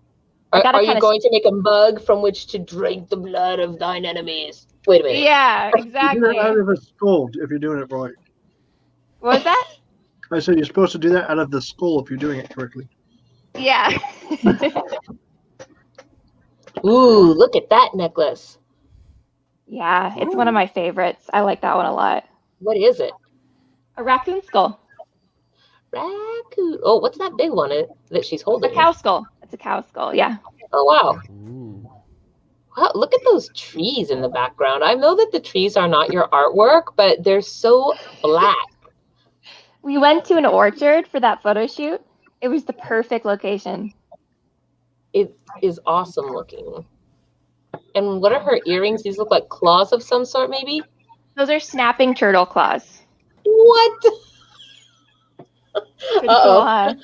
Are you going to make a mug from which to drink the blood of thine enemies? Wait a minute. Yeah, exactly. You do it out of a skull if you're doing it right. What was that? I said you're supposed to do that out of the skull if you're doing it correctly. Yeah. Ooh, look at that necklace. Yeah, it's one of my favorites. I like that one a lot. What is it? A raccoon skull. Raccoon. Oh, what's that big one that she's holding? A cow skull. It's a cow skull, yeah. Oh, wow. Wow, look at those trees in the background. I know that the trees are not your artwork, but they're so black. We went to an orchard for that photo shoot. It was the perfect location. It is awesome looking. And what are her earrings? These look like claws of some sort, maybe? Those are snapping turtle claws. What? Uh-oh.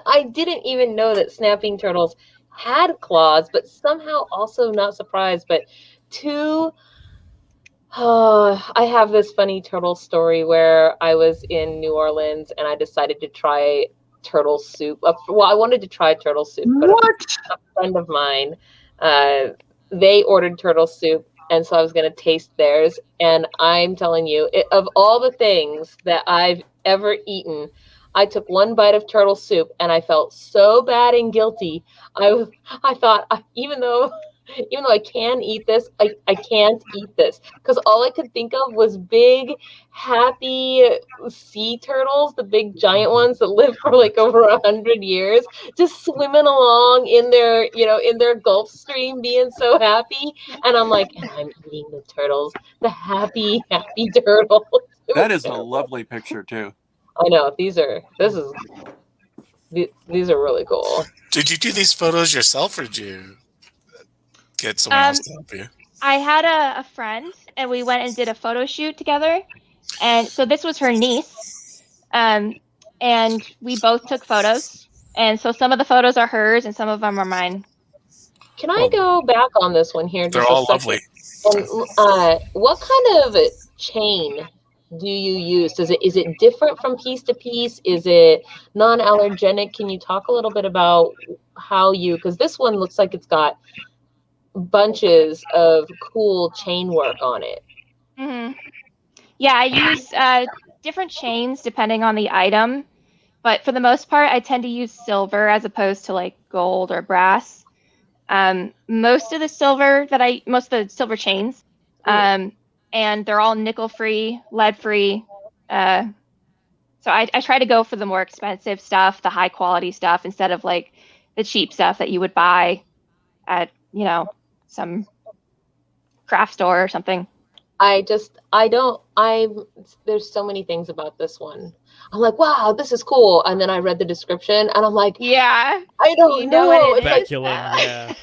I didn't even know that snapping turtles had claws, but somehow also not surprised. But two, I have this funny turtle story where I was in New Orleans and I decided to try turtle soup. Well, I wanted to try turtle soup, but a friend of mine, they ordered turtle soup, and so I was going to taste theirs. And I'm telling you, of all the things that I've ever eaten, I took one bite of turtle soup and I felt so bad and guilty. I thought, even though I can eat this, I can't eat this, because all I could think of was big, happy sea turtles, the big giant ones that live for like over 100 years, just swimming along in their Gulf Stream, being so happy. And I'm like, and I'm eating the turtles, the happy turtles. That is a lovely picture too. I know, these are really cool. Did you do these photos yourself, or did you get someone else to help you? I had a friend, and we went and did a photo shoot together. And so this was her niece, and we both took photos. And so some of the photos are hers, and some of them are mine. Can I go back on this one here? They're all lovely. And, what kind of chain do you use? Is it different from piece to piece? Is it non-allergenic? Can you talk a little bit about how because this one looks like it's got bunches of cool chain work on it. Mm-hmm. Yeah, I use different chains depending on the item, but for the most part, I tend to use silver as opposed to like gold or brass. Most of the silver chains, and they're all nickel-free, lead-free. So I try to go for the more expensive stuff, the high-quality stuff, instead of like the cheap stuff that you would buy at, some craft store or something. there's so many things about this one. I'm like, wow, this is cool. And then I read the description and I'm like, Yeah. I don't know. What it is? Speculum, yeah.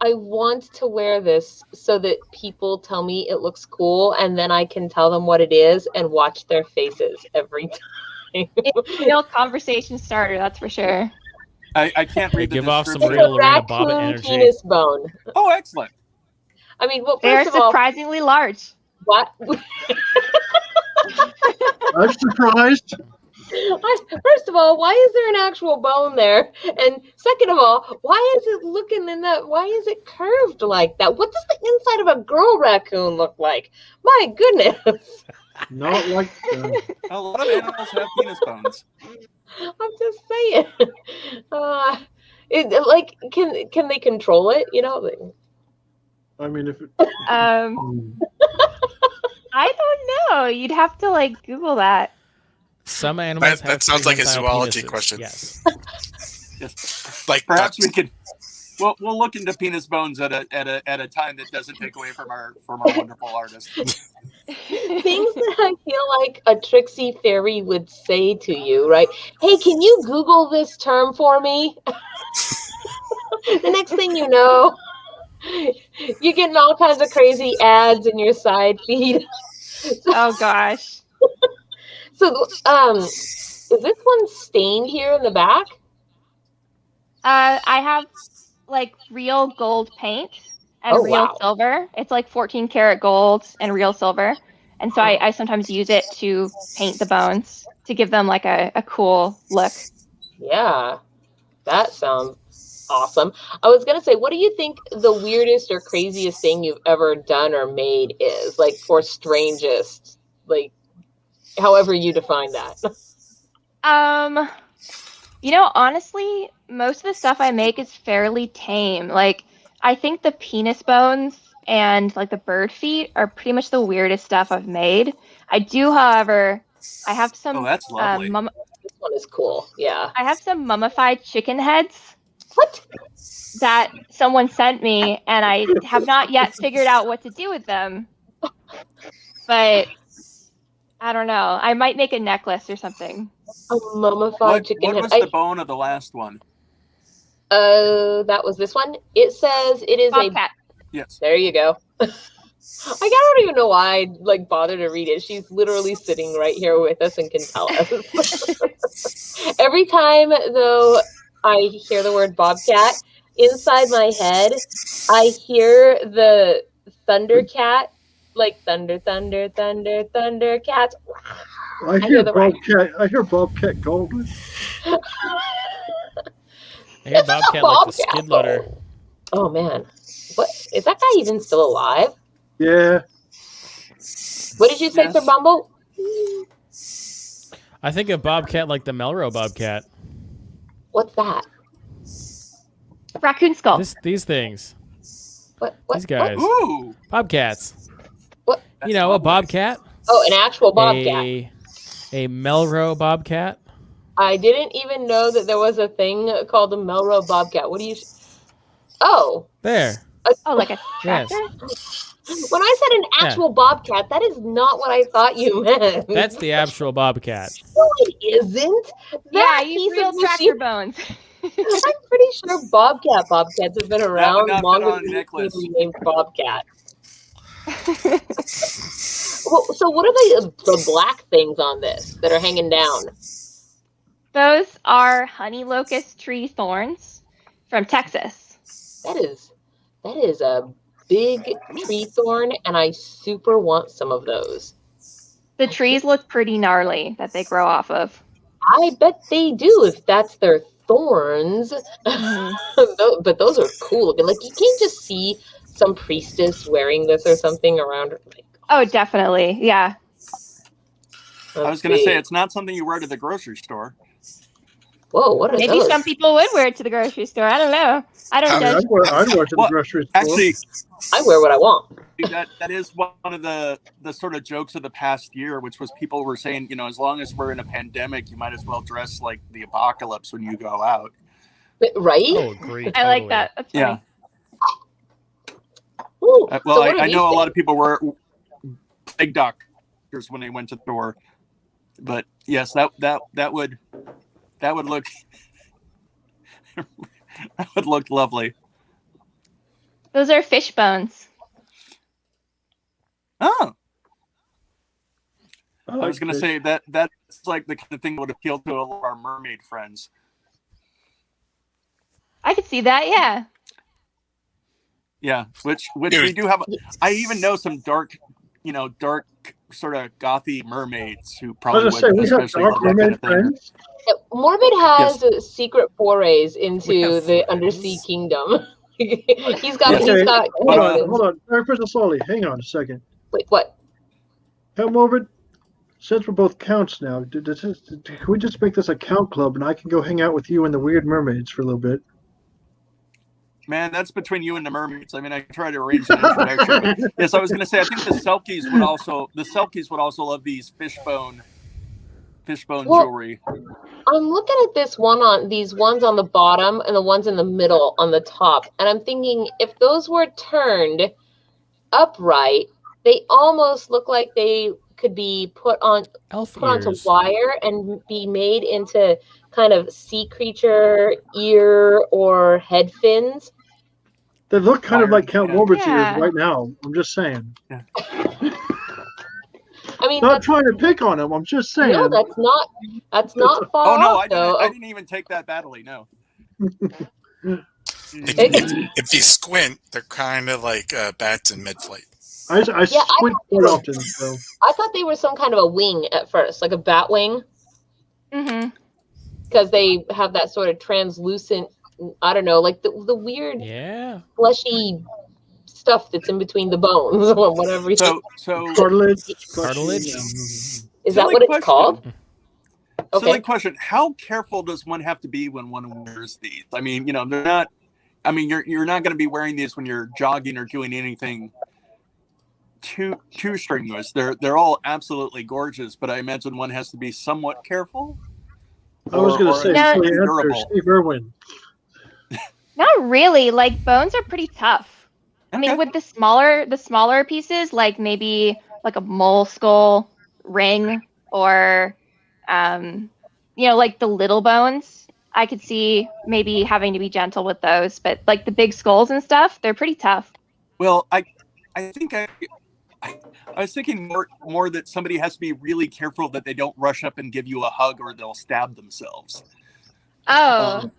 I want to wear this so that people tell me it looks cool, and then I can tell them what it is and watch their faces every time. It's a real conversation starter, that's for sure. I can't read the Give off some description. real Lorena Raccoon Bobbitt energy. penis bone. Oh, excellent. I mean, well, They're first of all, surprisingly large. what? I'm surprised. First of all, why is there an actual bone there? And second of all, why is it looking in that? Why is it curved like that? What does the inside of a girl raccoon look like? My goodness. Not like that. A lot of animals have penis bones. I'm just saying. Like, can they control it? You know. I mean, if it, I don't know. You'd have to like Google that. Some animals That sounds like a prehensile zoology penises. question. Yes. Yes. Like Perhaps ducks. we could. We'll look into penis bones at a time that doesn't take away from our wonderful artist. Things that I feel like a tricksy fairy would say to you, right? Hey, can you Google this term for me? The next thing you know, you're getting all kinds of crazy ads in your side feed. Oh gosh. So, is this one stained here in the back? I have like real gold paint and real wow. silver. It's like 14 karat gold and real silver. And so I sometimes use it to paint the bones to give them like a cool look. Yeah, that sounds awesome. I was going to say, what do you think the weirdest or craziest thing you've ever done or made is? Like, for strangest, like, however you define that. Honestly, most of the stuff I make is fairly tame. Like, I think the penis bones and like the bird feet are pretty much the weirdest stuff I've made. I do, however, I have some. Oh, that's lovely. This one is cool. Yeah. I have some mummified chicken heads. What? That someone sent me, and I have not yet figured out what to do with them. But I don't know. I might make a necklace or something. A mummified chicken What head. was the bone of the last one? That was this one. It says it is Bobcat. Yes. There you go. I don't even know why I like bother to read it. She's literally sitting right here with us and can tell us. Every time though I hear the word bobcat, inside my head, I hear the Thundercat, like thunder, thunder, thunder, Thundercats. I hear Bobcat. I hear Bobcat Goldwyn. I hear Bobcat like the skid loader. Oh man, what is that guy even still alive? Yeah. What did you say Yes. for Bumble? I think of Bobcat like the Melrose Bobcat. What's that? Raccoon skull. These things. What? These guys. Ooh. Bobcats. What? You know, a bobcat. Oh, an actual bobcat. A Melrose Bobcat. I didn't even know that there was a thing called a Melrose Bobcat. What do you? Oh. There. Oh, like a Yes. tractor? When I said an actual bobcat, that is not what I thought you meant. That's the actual Bobcat. No, it isn't. Yeah, That you piece real of tractor machine- bones. I'm pretty sure bobcats have been around not fit longer on than necklace. people named Bobcat. Well, so what are the black things on this that are hanging down? Those are honey locust tree thorns from Texas. That is a big tree thorn, and I super want some of those. The trees look pretty gnarly that they grow off of. I bet they do if that's their thorns. But those are cool looking. Like, you can't just see some priestess wearing this or something around her. Like, Oh, definitely. Yeah. I was going to say, it's not something you wear to the grocery store. Whoa, what are Maybe those? some people would wear it to the grocery store. I don't know. I don't judge. I'd wear to the Well, grocery store. Actually, I wear what I want. that is one of the sort of jokes of the past year, which was people were saying, as long as we're in a pandemic, you might as well dress like the apocalypse when you go out. Right? Oh, agreed. I like that. That's funny. Yeah. Well, Well, I know a lot of people were egg doctors when they went to the store, but yes, that would look that would look lovely. Those are fish bones. Oh. I was going to say that's like the kind of thing that would appeal to a lot of our mermaid friends. I could see that, yeah. Yeah, which we do have. I even know some dark sort of gothy mermaids who probably would especially love that kind of thing. Morbid has secret forays into the undersea kingdom. he's got. Hold on. Fairy Princess Lolly, hang on a second. Wait, what? Hey, Morbid, since we're both counts now, can we just make this a count club and I can go hang out with you and the weird mermaids for a little bit? Man, that's between you and the mermaids. I mean, I can try to arrange an introduction. Yes, I was going to say, I think the Selkies would also love these fishbone jewelry. I'm looking at these ones on the bottom and the ones in the middle on the top, and I'm thinking if those were turned upright, they almost look like they could be put onto wire and be made into kind of sea creature ear or head fins. They look kind of like Count Morbid's ears right now. I'm just saying. Yeah. I mean, not trying to pick on him. I'm just saying. No, that's not far off, I didn't even take that badly. No. If you squint, they're kind of like bats in mid-flight. I squint quite often. So. I thought they were some kind of a wing at first, like a bat wing. Mm-hmm. Because they have that sort of translucent, I don't know, like the weird fleshy stuff that's in between the bones or whatever. So cartilage. Is that what it's called? Okay. Silly question. How careful does one have to be when one wears these? I mean, they're not. I mean, you're not going to be wearing these when you're jogging or doing anything too strenuous. They're all absolutely gorgeous, but I imagine one has to be somewhat careful. I was going to say, Steve Irwin. Not really. Like, bones are pretty tough. I mean, with the smaller pieces, like maybe like a mole skull ring or, like the little bones, I could see maybe having to be gentle with those. But like the big skulls and stuff, they're pretty tough. Well, I think I was thinking more that somebody has to be really careful that they don't rush up and give you a hug or they'll stab themselves. Oh.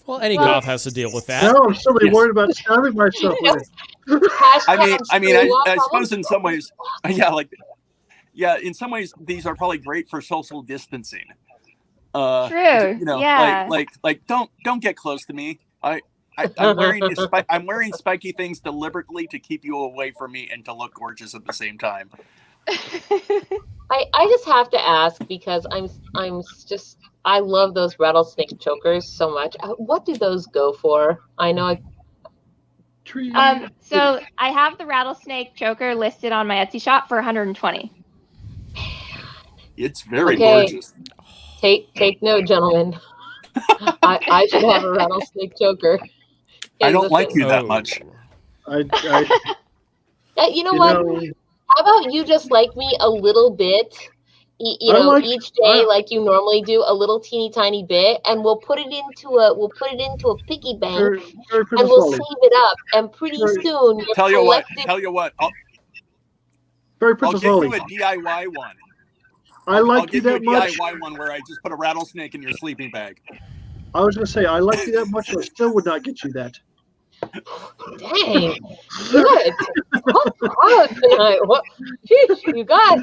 Well, any goth has to deal with that. No, I'm still worried about stabbing myself with it. I suppose in some ways, in some ways these are probably great for social distancing. True. Like don't get close to me. I'm wearing spiky things deliberately to keep you away from me and to look gorgeous at the same time. I just have to ask because I love those rattlesnake chokers so much. What do those go for? I know. So I have the rattlesnake choker listed on my Etsy shop for $120. It's very gorgeous. Take note, gentlemen. I should have a rattlesnake choker. I don't like you that much. You know what? How about you just like me a little bit? Each day, like you normally do, a little teeny tiny bit, and we'll put it into a piggy bank, and we'll save it up. And pretty soon, tell you what, I'll give you a DIY one. I'll give you a DIY one where I just put a rattlesnake in your sleeping bag. I was going to say, I like you that much, I still would not get you that. Dang. Good. What tonight? What? Jeez, you guys.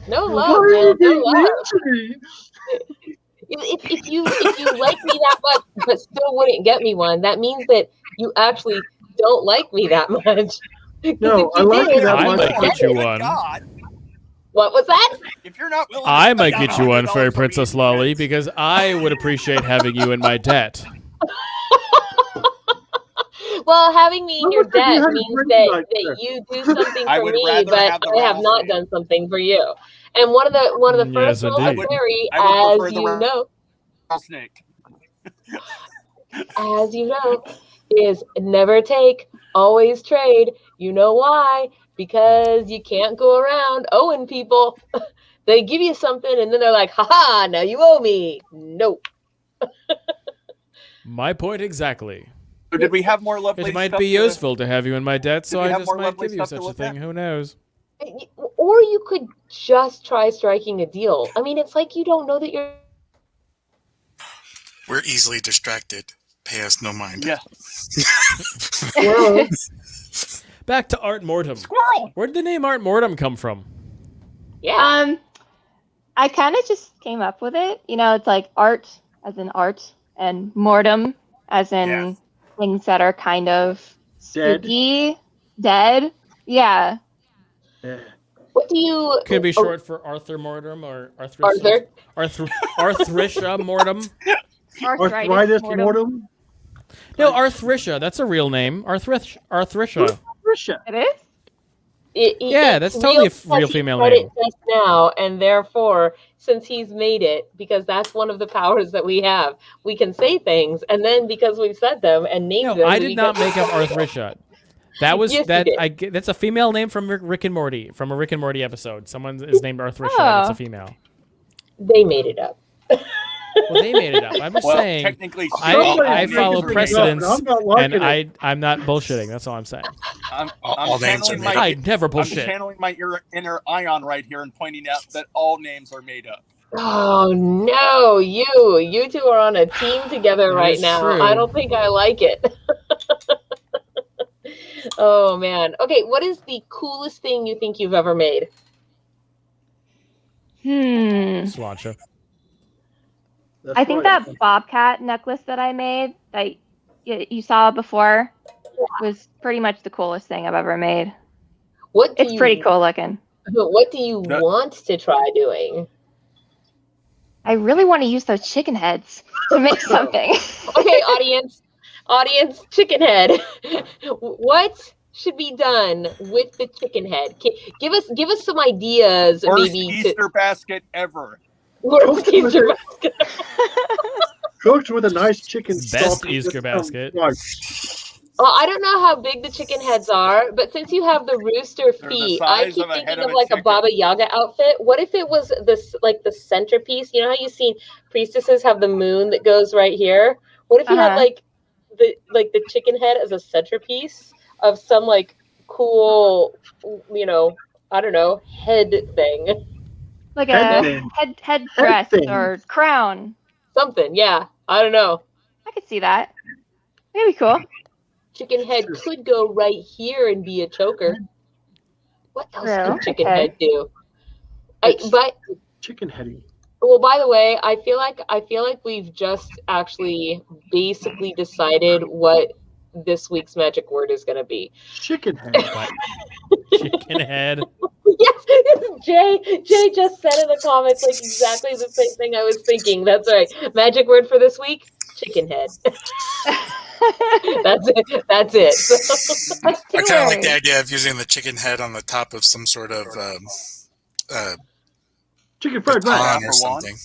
No love, man. No love. If you like me that much but still wouldn't get me one, that means that you actually don't like me that much. No, I like you that much. I might get you one. What was that? If you're not willing, I might get you one, Fairy Princess Lolly, because I would appreciate having you in my debt. Well, having me in your debt means that you do something for me, but I have not done something for you. And one of the first rules of fairy, as you know, snake. as you know, is never take, always trade. You know why? Because you can't go around owing people. They give you something and then they're like, haha, now you owe me. Nope. My point exactly. So did we have more lovely It might stuff be to- useful to have you in my debt, so we I have just more might lovely give you stuff such to a look thing. at? Who knows? Or you could just try striking a deal. I mean, it's like you don't know that you're... We're easily distracted. Pay us no mind. Yeah. Well, Back to Art Mortem. Squirrel. Where did the name Art Mortem come from? Yeah. I kind of just came up with it. You know, it's like art as in art, and mortem as in Yes. things that are kind of Dead. spooky, dead. Yeah. yeah. What do you... Could be short for Arthur Mortem or Arthur? Arthritia Mortem. Arthritis mortem. No, Arthritia. That's a real name. Arthritia. Russia. It is? Yeah, that's totally a real female said name. It just now, and therefore, since he's made it, because that's one of the powers that we have, we can say things, and then because we've said them and named them, I did not make up Arthritia. That was Yes, you did. that's a female name from Rick and Morty, from a Rick and Morty episode. Someone is named Arthritia. Oh. And it's a female. They made it up. Well, they made it up. I'm just Well, saying. technically, I Somebody's follow making precedence, it up, and I'm not liking and it. I'm not bullshitting. That's all I'm saying. All names are channeling made my, I never I'm bullshit. channeling my inner Ion right here and pointing out that all names are made up. Oh no, you two are on a team together That right is now. true. I don't think I like it. Oh man. Okay, what is the coolest thing you think you've ever made? Sláinte. That's I think right. that bobcat necklace that I made that you saw before was pretty much the coolest thing I've ever made. What do It's you, pretty cool looking. What do you No. want to try doing? I really want to use those chicken heads to make something. Okay, audience, chicken head. What should be done with the chicken head? Give us some ideas, Worst maybe. Easter basket ever. Worst Easter basket. Cooked with a nice chicken Best stock. Easter basket. Right. Well, I don't know how big the chicken heads are, but since you have the rooster They're the feet, I size keep of a head thinking of of a like a chicken. Baba Yaga outfit. What if it was this, like the centerpiece? You know how you've seen priestesses have the moon that goes right here? What if you had Uh-huh. like the chicken head as a centerpiece of some like cool, I don't know, head thing, Like Head a thing. head dress thing. or crown. something? Yeah, I don't know. I could see that. That'd be cool. Chicken head could go right here and be a choker. What else True. could chicken Okay. head do? It's- But Chicken heady. well, by the way, I feel like we've just actually basically decided what this week's magic word is going to be. Chicken head. What? Chicken head. Yes, Jay just said in the comments like exactly the same thing I was thinking. That's right. Magic word for this week: chicken head. That's it. That's it. I kind of like words. the idea of using the chicken head on the top of some sort of Chicken fried baton rice. or Or wand? something.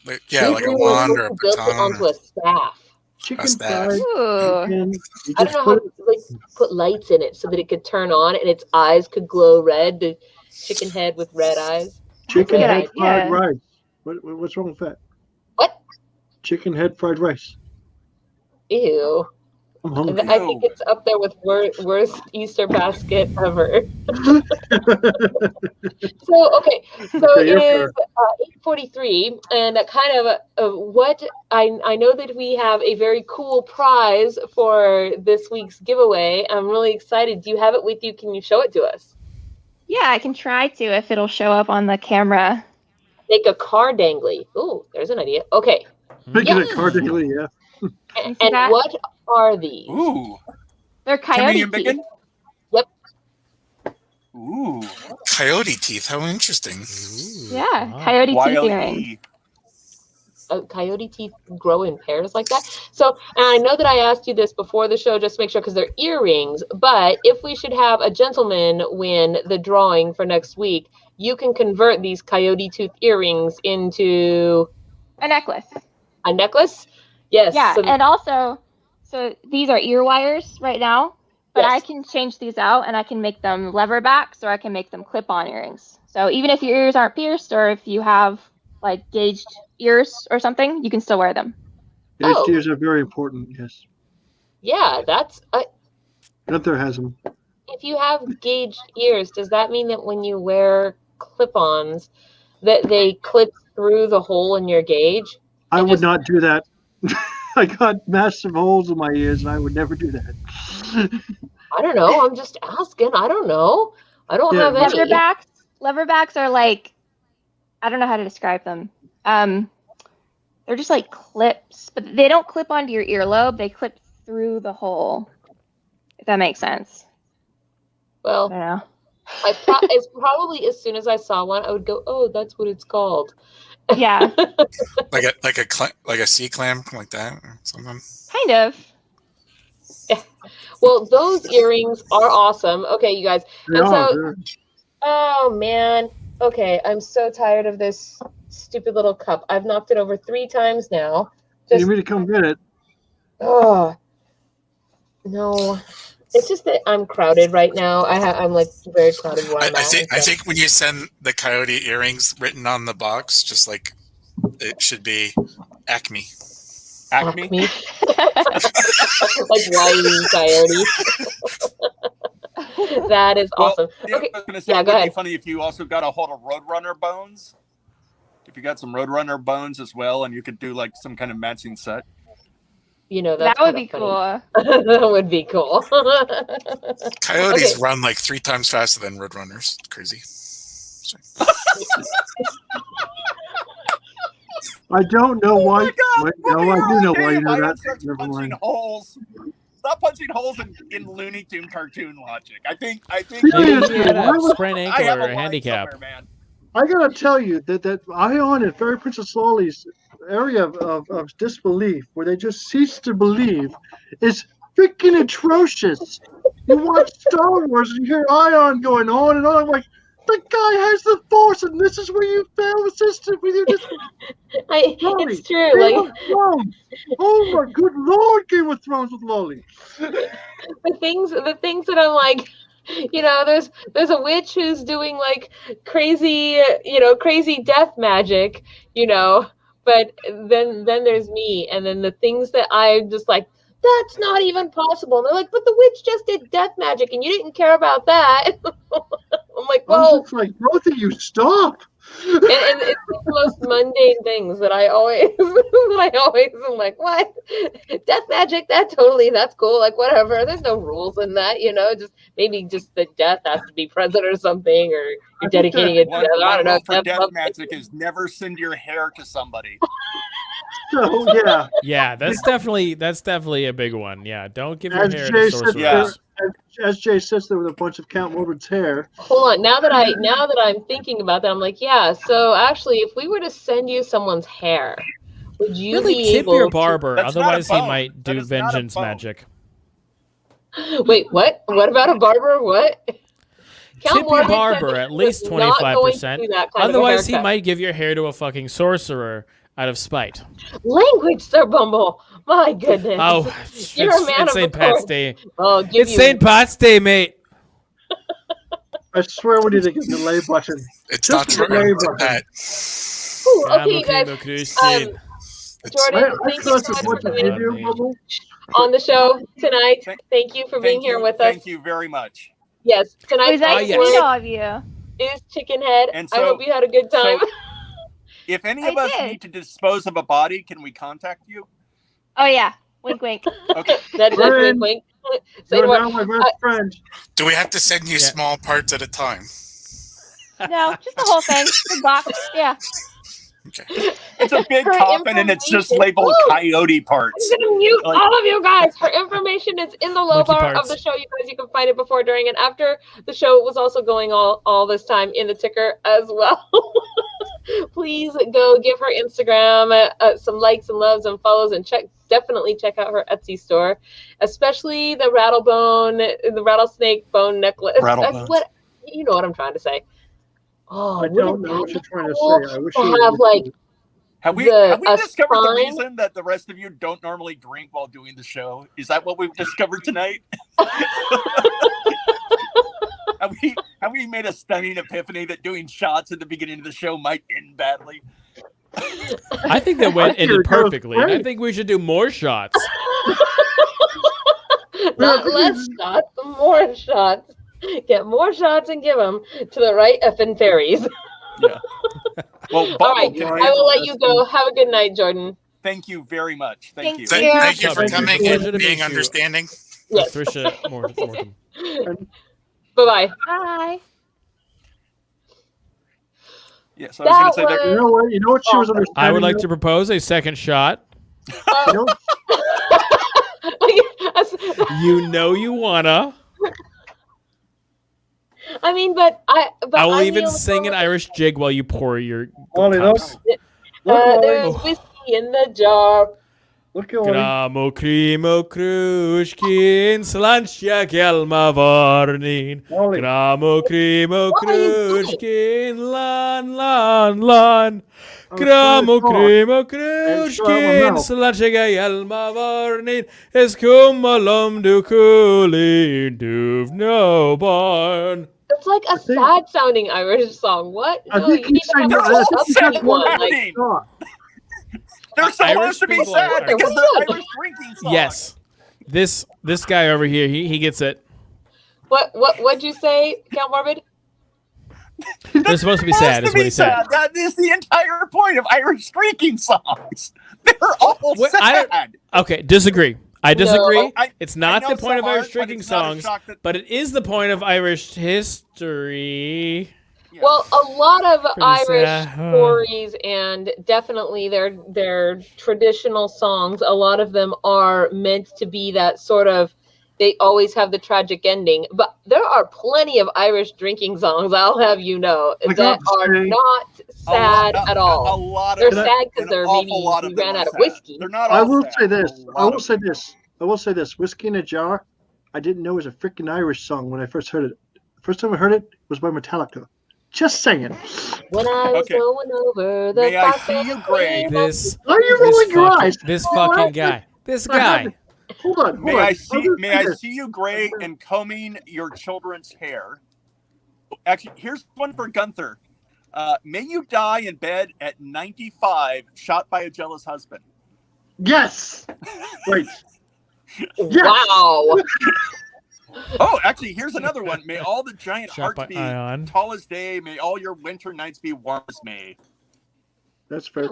Like a wand or a built it baton. onto a staff. Chicken staff. fried Ooh. chicken. You I just don't know how put to put lights in it so that it could turn on and its eyes could glow red. The chicken head with red eyes. chicken Good head fried idea. rice. What's wrong with that? What? Chicken head fried rice. Ew. I'm hungry. I think it's up there with worst Easter basket ever. So okay, so it You're is 8:43, and kind of what I know that we have a very cool prize for this week's giveaway. I'm really excited. Do you have it with you? Can you show it to us? Yeah, I can try to if it'll show up on the camera. Make a car dangly. Ooh, there's an idea. Okay, Making Yes. it cardinally, yeah. and that? what are these? Ooh. They're Timmy coyote and teeth. Biggin? Yep. Ooh. Coyote teeth. How interesting. Yeah, Wow. coyote teeth YLE. earrings. Coyote teeth grow in pairs like that. So, and I know that I asked you this before the show just to make sure because they're earrings, but if we should have a gentleman win the drawing for next week, you can convert these coyote tooth earrings into A necklace. a necklace. Yes. Yeah, so- and also, so these are ear wires right now, but Yes. I can change these out and I can make them lever backs or I can make them clip-on earrings. So even if your ears aren't pierced or if you have like gauged ears or something, you can still wear them. Oh. HDs are very important. Yes. Yeah, that's. Gunther has them. If you have gauged ears, does that mean that when you wear clip-ons, that they clip through the hole in your gauge? I And would just- not do that. I got massive holes in my ears, and I would never do that. I don't know. I'm just asking. I don't know. I don't Yeah, have any. Lever backs are like, I don't know how to describe them. They're just like clips, but they don't clip onto your earlobe. They clip through the hole. If that makes sense. I Well, don't know. it's probably as soon as I saw one, I would go, "Oh, that's what it's called." Yeah, like a sea clam, like that, or something. kind of. Well, those earrings are awesome. Okay, you guys. They And are, so, they're- oh man. Okay, I'm so tired of this stupid little cup. I've knocked it over 3 times now. you Just need me to come get it. oh no. It's just that I'm crowded right now. I'm like very crowded where I'm I at. think and I stuff. think when you send the coyote earrings written on the box, just like it should be Acme. Acme. Me. Like Wiley Coyote. That is Well, awesome. yeah, Okay, I was going to say yeah, it go would be ahead. funny if you also got a hold of Roadrunner bones. If you got some Roadrunner bones as well, and you could do like some kind of matching set. You know, that's That would kinda be funny. cool. That would be cool. Coyotes Okay. run like 3 times faster than roadrunners. Crazy. I don't know why. God, Wait, we'll no, be I here do all know day why you if know I that. start Never punching mind. holes. Stop punching holes in Looney Tune cartoon logic. I think. Maybe Seriously, he had why a would- sprained I ankle have or a a line handicap. somewhere, man. I gotta tell you that Ion and Fairy Princess Lolly's area of disbelief, where they just cease to believe, is freaking atrocious. You watch Star Wars and you hear Ion going on and on. I'm like, the guy has the Force, and this is where you fail the system. Where you just Lolly, It's true. Game Like of Thrones. Oh my good Lord, Game of Thrones with Lolly. the things that I'm like, you know, there's a witch who's doing like crazy, crazy death magic, but then there's me, and then the things that I'm just like, that's not even possible. And they're like, but the witch just did death magic and you didn't care about that. I'm like, I'm well, just like, both of you stop. and it's the most mundane things that I always am like, what? Death magic, that's cool. Like, whatever. There's no rules in that, just maybe just the death has to be present or something, or you're dedicating it to One, the other. I don't know. rule for Death death love- magic is never send your hair to somebody. So yeah, Yeah, that's definitely a big one. Yeah, don't give your as hair Jay to sits sorcerers. Yeah. there, as Jay sits there with a bunch of Count Morbid's hair. Hold on. Now that I'm thinking about that, I'm like, yeah. So actually, if we were to send you someone's hair, would you Really be tip able your to- barber, That's not a otherwise he bone. might That do is not a vengeance bone. magic. Wait, what? What about a barber? What? Count Tip your Morbid said barber that at he least was not going to 25%. do that kind of a Otherwise, he haircut. might give your hair to a fucking sorcerer out of spite. Language, Sir Bumble. My goodness. Oh, You're a man it's of St. the Pat's court. Day. I'll give It's you. St. Pat's Day, mate. I swear we need to get the lay button. It's Just not the true. labor. It's that. Ooh, okay, you Amo guys. Christine. Jordan, I thank you trust so as much much for as coming you do, Bubble. on the show tonight. Thank- Thank you for being here with us. Thank you very much. Yes, It tonight's was nice to yes. meet word all of you. is chicken head. And I so- hope you had a good time. So, if any of I us did. need to dispose of a body, can we contact you? Oh yeah, wink, wink. Okay. That's Friend. wink, wink. Say You're no now more. my best friend. Do we have to send you Yeah. small parts at a time? No, just the whole thing. Big box. Yeah. Okay. It's a big Her coffin and it's just information- labeled Woo! coyote I'm parts. gonna mute Like- all of you guys. Her information is in the low Monkey bar of parts. the show. You guys, you can find it before, during, and after the show. It was also going all this time in the ticker as well. Please go give her Instagram some likes and loves and follows, and definitely check out her Etsy store, especially the rattlesnake bone necklace. Rattlebones. What you know what I'm trying to say. Oh, I don't know what you're trying to cool say. I wish to you have, would. like, Have we discovered the reason that the rest of you don't normally drink while doing the show? Is that what we've discovered tonight? Have we made a stunning epiphany that doing shots at the beginning of the show might end badly? I think that ended perfectly. And I think we should do more shots. Not less shots, more shots. Get more shots and give them to the right effing fairies. Yeah. Well, all right, I will let you go. Have a good night, Jordan. Thank you very much. Thank you. Thank you for coming and being understanding. Yes. Patricia Mortem. Bye-bye. Bye. Yes, I was going to say that. You know what she was understanding? I would like to propose a second shot. You know you wanna. I mean, but I will even sing an Irish jig while you pour your cups. There's whiskey in the jar. Look at Gramo crimo krushkin slantia gelma varnin. Gramo crimo krushkin lan. Gramo crimo krushkin slantia gelma varnin. Es kumalom du kulin duv no barn. It's like a sad-sounding Irish song. What? I think he's saying they're supposed to be sad because they're Irish drinking songs. Yes, this guy over here, he gets it. What'd you say, Count Morbid? They're supposed to be sad. Is what he said. That is the entire point of Irish drinking songs. They're all sad. Okay, disagree. I disagree. No, it's not the point of Irish drinking songs, but it is the point of Irish history. Yeah. Well, a lot of Irish stories and definitely their traditional songs, a lot of them are meant to be that sort of, they always have the tragic ending. But there are plenty of Irish drinking songs, I'll have you know, that are not sad at all. They're sad because they're maybe we ran out of whiskey. They're not. I will say this. Whiskey in a Jar, I didn't know it was a freaking Irish song when I first heard it. First time I heard it was by Metallica. Just saying. When I was going over the May I see you, Gray? This fucking guy. This guy. Hold on. May I see you, Gray, and combing your children's hair? Actually, here's one for Gunther. May you die in bed at 95, shot by a jealous husband. Yes. Wait. Yes. Wow. Oh, actually, here's another one. May all the giant hearts be tall as day. May all your winter nights be warm as May. That's fair.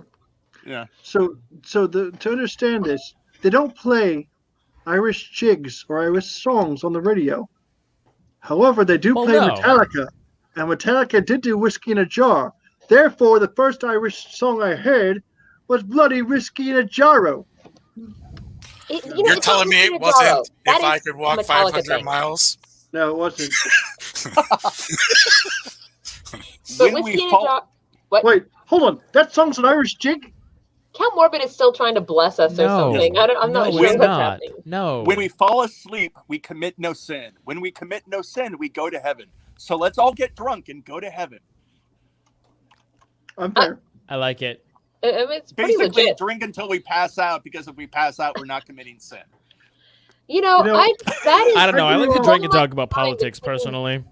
Yeah. So to understand this, they don't play Irish jigs or Irish songs on the radio. However, they do play Metallica, and Metallica did do Whiskey in a Jar. Therefore, the first Irish song I heard was bloody Whiskey in a Jarro. You're telling me it wasn't If I Could Walk 500 Miles? No, it wasn't. Wait, hold on. That song's an Irish jig? Count Morbid is still trying to bless us or something. I'm not sure what's happening. No. When we fall asleep, we commit no sin. When we commit no sin, we go to heaven. So let's all get drunk and go to heaven. I'm there. I like it. It's pretty basically legit. Drink until we pass out, because if we pass out, we're not committing sin. I don't know. I like to drink and talk about politics personally.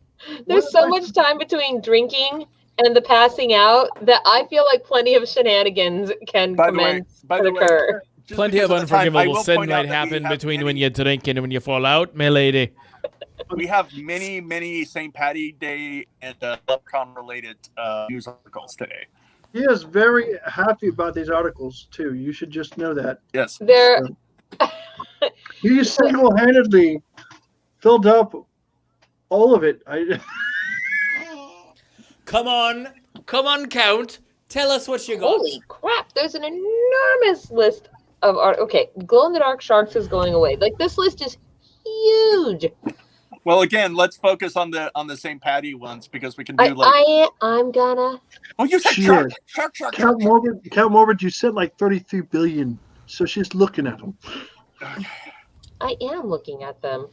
There's so much time between drinking and the passing out that I feel like plenty of shenanigans can occur. Plenty of unforgivable sin might happen between when you drink and when you fall out, my lady. We have many St. Patty Day and Leprechaun related news articles today. He is very happy about these articles too. You should just know that. Yes. He single-handedly filled up all of it. Come on, Count. Tell us what you got. Holy crap! There's an enormous list of art. Okay, glow-in-the-dark sharks is going away. Like, this list is huge. Well, again, let's focus on the St. Patty ones, because we can do I'm gonna. Oh, you said shark. Count Morbid, you said like 33 billion. So she's looking at them. I am looking at them.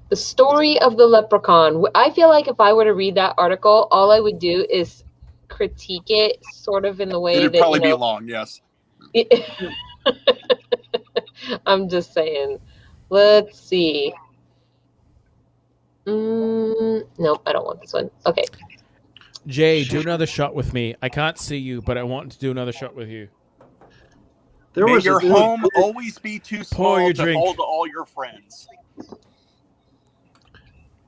The story of the Leprechaun. I feel like if I were to read that article, all I would do is critique it sort of in the way It'd that, probably be long, yes. I'm just saying. Let's see. Nope, I don't want this one. Okay. Jay, do another shot with me. I can't see you, but I want to do another shot with you. May your home always be too small your to drink. hold all your friends.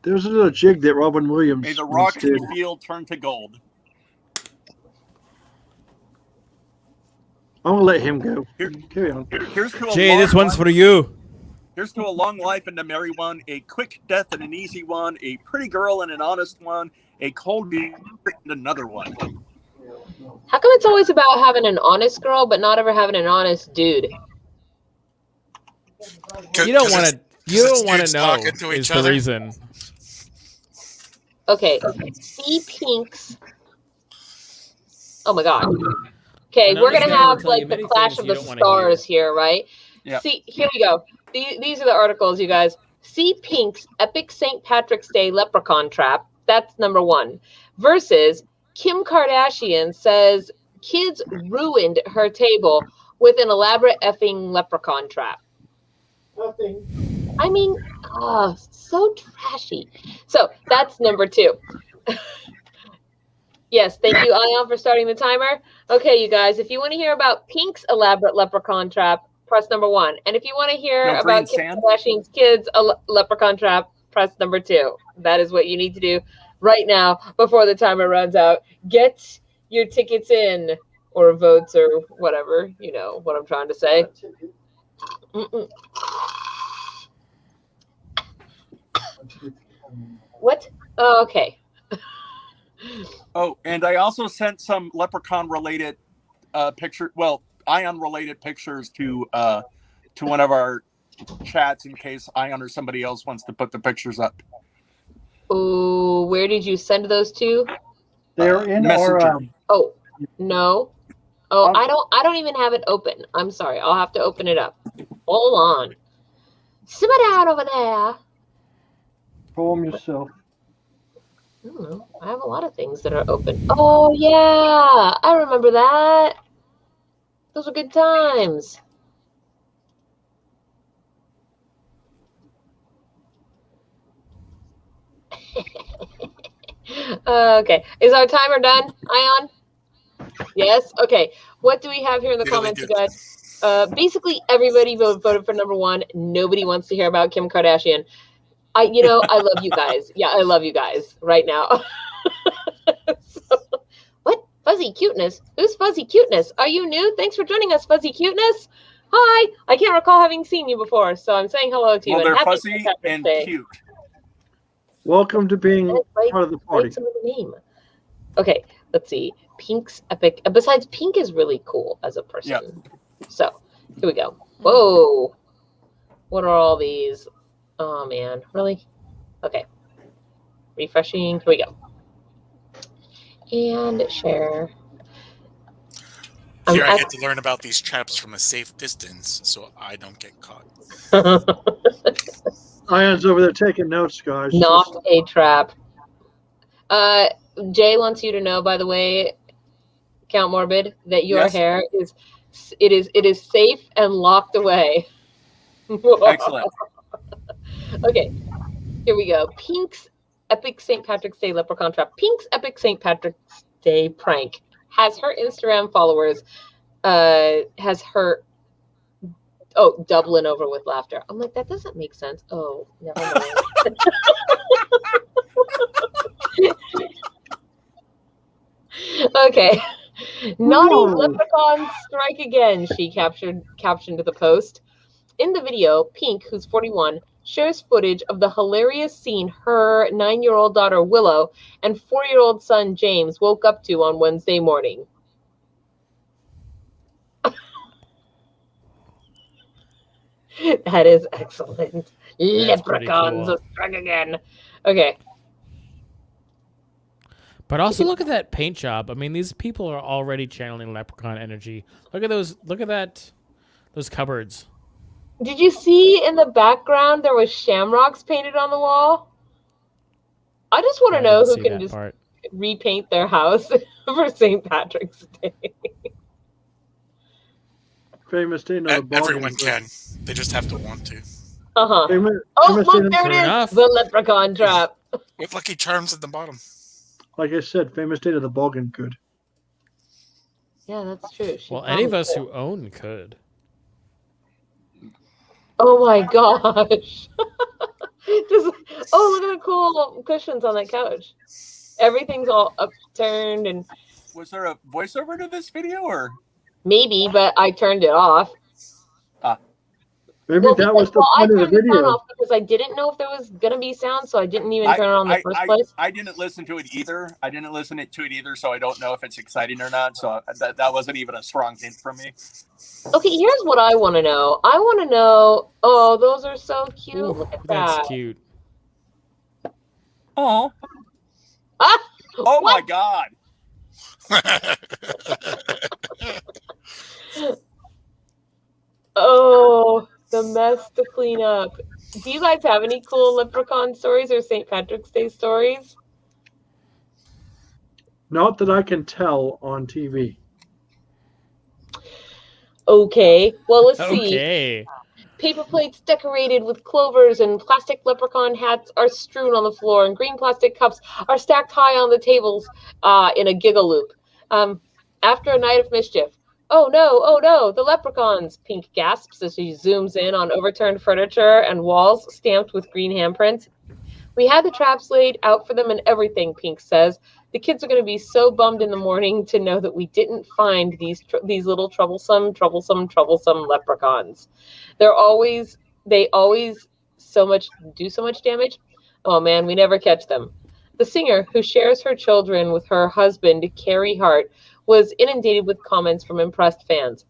There's a little jig that Robin Williams May the once rocks in did. the field turn to gold. I'm gonna let him go. Carry on. Here's to a Jay, long this one's life. for you. Here's to a long life and a merry one, a quick death and an easy one, a pretty girl and an honest one, a cold beer and another one. How come it's always about having an honest girl, but not ever having an honest dude? You don't want to. You don't want dudes to know. talking to Is each the other. reason. Okay. See Pinks. Oh my god. Okay, And we're I'm just gonna gonna have tell you like the many clash things of you the don't wanna stars here, right? Yep. See, here we go. These are the articles, you guys. See Pink's epic St. Patrick's Day leprechaun trap. That's number 1. Versus Kim Kardashian says kids ruined her table with an elaborate effing leprechaun trap. Nothing. I mean, so trashy. So that's number 2. Yes, thank you, Ion, for starting the timer. Okay, you guys, if you want to hear about Pink's elaborate leprechaun trap, press number 1. And if you want to hear No about green Kim sand? Kardashian's kids' leprechaun trap, press number 2. That is what you need to do right now before the timer runs out. Get your tickets in, or votes, or whatever. You know what I'm trying to say. What? Oh, okay. Oh, and I also sent some leprechaun-related Ion-related pictures to one of our chats in case Ion or somebody else wants to put the pictures up. Oh, where did you send those to? They're in Messenger. our. Oh, no. Oh, I don't even have it open. I'm sorry. I'll have to open it up. Hold on. Simmer down over there. Poem yourself. I don't know. I have a lot of things that are open. Oh, yeah. I remember that. Those were good times. Okay. Is our timer done, Ion? Yes? Okay. What do we have here in the comments, you guys? Basically, everybody voted for number 1. Nobody wants to hear about Kim Kardashian. I love you guys. Yeah, I love you guys right now. What? Fuzzy Cuteness? Who's Fuzzy Cuteness? Are you new? Thanks for joining us, Fuzzy Cuteness. Hi. I can't recall having seen you before, so I'm saying hello to you. Well, and they're happy fuzzy St. Patrick's and Day. cute. Welcome to being part of the party. Write some of the name. Okay, let's see. Pink's epic. Besides, Pink is really cool as a person. Yep. So, here we go. Whoa. What are all these? Oh, man. Really? Okay. Refreshing. Here we go. And share. Here I get to learn about these traps from a safe distance, so I don't get caught. Ion's over there taking notes, guys. Not a trap. Jay wants you to know, by the way, Count Morbid, that your Yes. hair is safe and locked away. Excellent. Okay, here we go. Pink's epic St. Patrick's Day leprechaun trap. Pink's epic St. Patrick's Day prank has her Instagram followers, doubling over with laughter. I'm like, that doesn't make sense. Oh, never mind. Okay. Naughty leprechauns strike again, she captioned the post. In the video, Pink, who's 41, shares footage of the hilarious scene her 9-year-old daughter Willow and 4-year-old son James woke up to on Wednesday morning. That is excellent. Leprechauns cool. strike again. Okay. But also look at that paint job. I mean, these people are already channeling leprechaun energy. Look at those. Look at that. Those cupboards. Did you see in the background there was shamrocks painted on the wall? I just want to know who can just. Part. repaint their house for St. Patrick's Day. Famous day, not a ball Everyone game. can. They just have to want to. Famous, Oh, famous look, day, there it is. enough. The leprechaun trap. With Lucky Charms at the bottom. like I said, famous day of the ball game could. Yeah, that's true. Well, any of us who own could. Oh my gosh. Just, look at the cool cushions on that couch. Everything's all upturned and Was there a voiceover to this video or? maybe, but I turned it off. Maybe that was the I point of the turned the sound video. off because I didn't know if there was gonna be sound, so I didn't even turn it on in the first place. I didn't listen to it either. So I don't know if it's exciting or not. So that wasn't even a strong hint from me. Okay, here's what I want to know. I want to know. Oh, those are so cute. Ooh, Look at that's that. cute. Oh. Ah, Oh my what? God. Oh, the mess to clean up. Do you guys have any cool leprechaun stories or St. Patrick's Day stories? Not that I can tell on TV. Okay, well, let's see. Okay. Paper plates decorated with clovers and plastic leprechaun hats are strewn on the floor, and green plastic cups are stacked high on the tables in a giggle loop. After a night of mischief. Oh no, the leprechauns, Pink gasps as she zooms in on overturned furniture and walls stamped with green handprints. We had the traps laid out for them and everything, Pink says. The kids are going to be so bummed in the morning to know that we didn't find these little troublesome leprechauns. They always do so much damage. Oh man, we never catch them. The singer, who shares her children with her husband, Carrie Hart, was inundated with comments from impressed fans.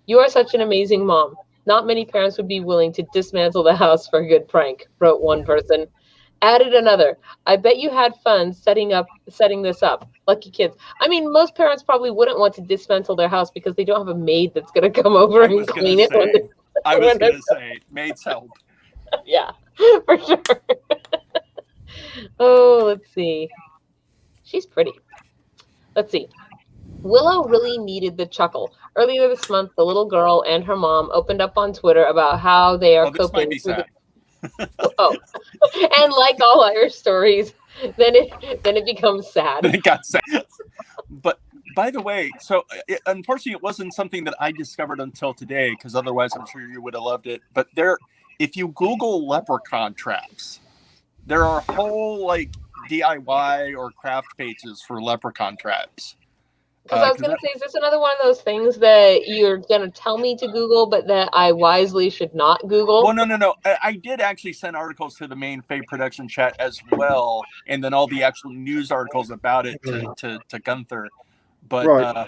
You are such an amazing mom. Not many parents would be willing to dismantle the house for a good prank, wrote one person. Added another, I bet you had fun setting this up. Lucky kids. I mean, most parents probably wouldn't want to dismantle their house because they don't have a maid that's going to come over and clean it. I was going to say, maids help. Yeah, for sure. Oh, let's see. She's pretty. Let's see. Willow really needed the chuckle. Earlier this month, the little girl and her mom opened up on Twitter about how they are This might coping. be sad. And like all Irish stories, then it becomes sad. It got sad. But by the way, so unfortunately, it wasn't something that I discovered until today, because otherwise, I'm sure you would have loved it. But if you Google leprechaun traps, there are whole like DIY or craft pages for leprechaun traps. Because I was going to say, is this another one of those things that you're going to tell me to Google, but that I wisely should not Google? Well, no. I did actually send articles to the main FAE production chat as well, and then all the actual news articles about it to Gunther. But Right.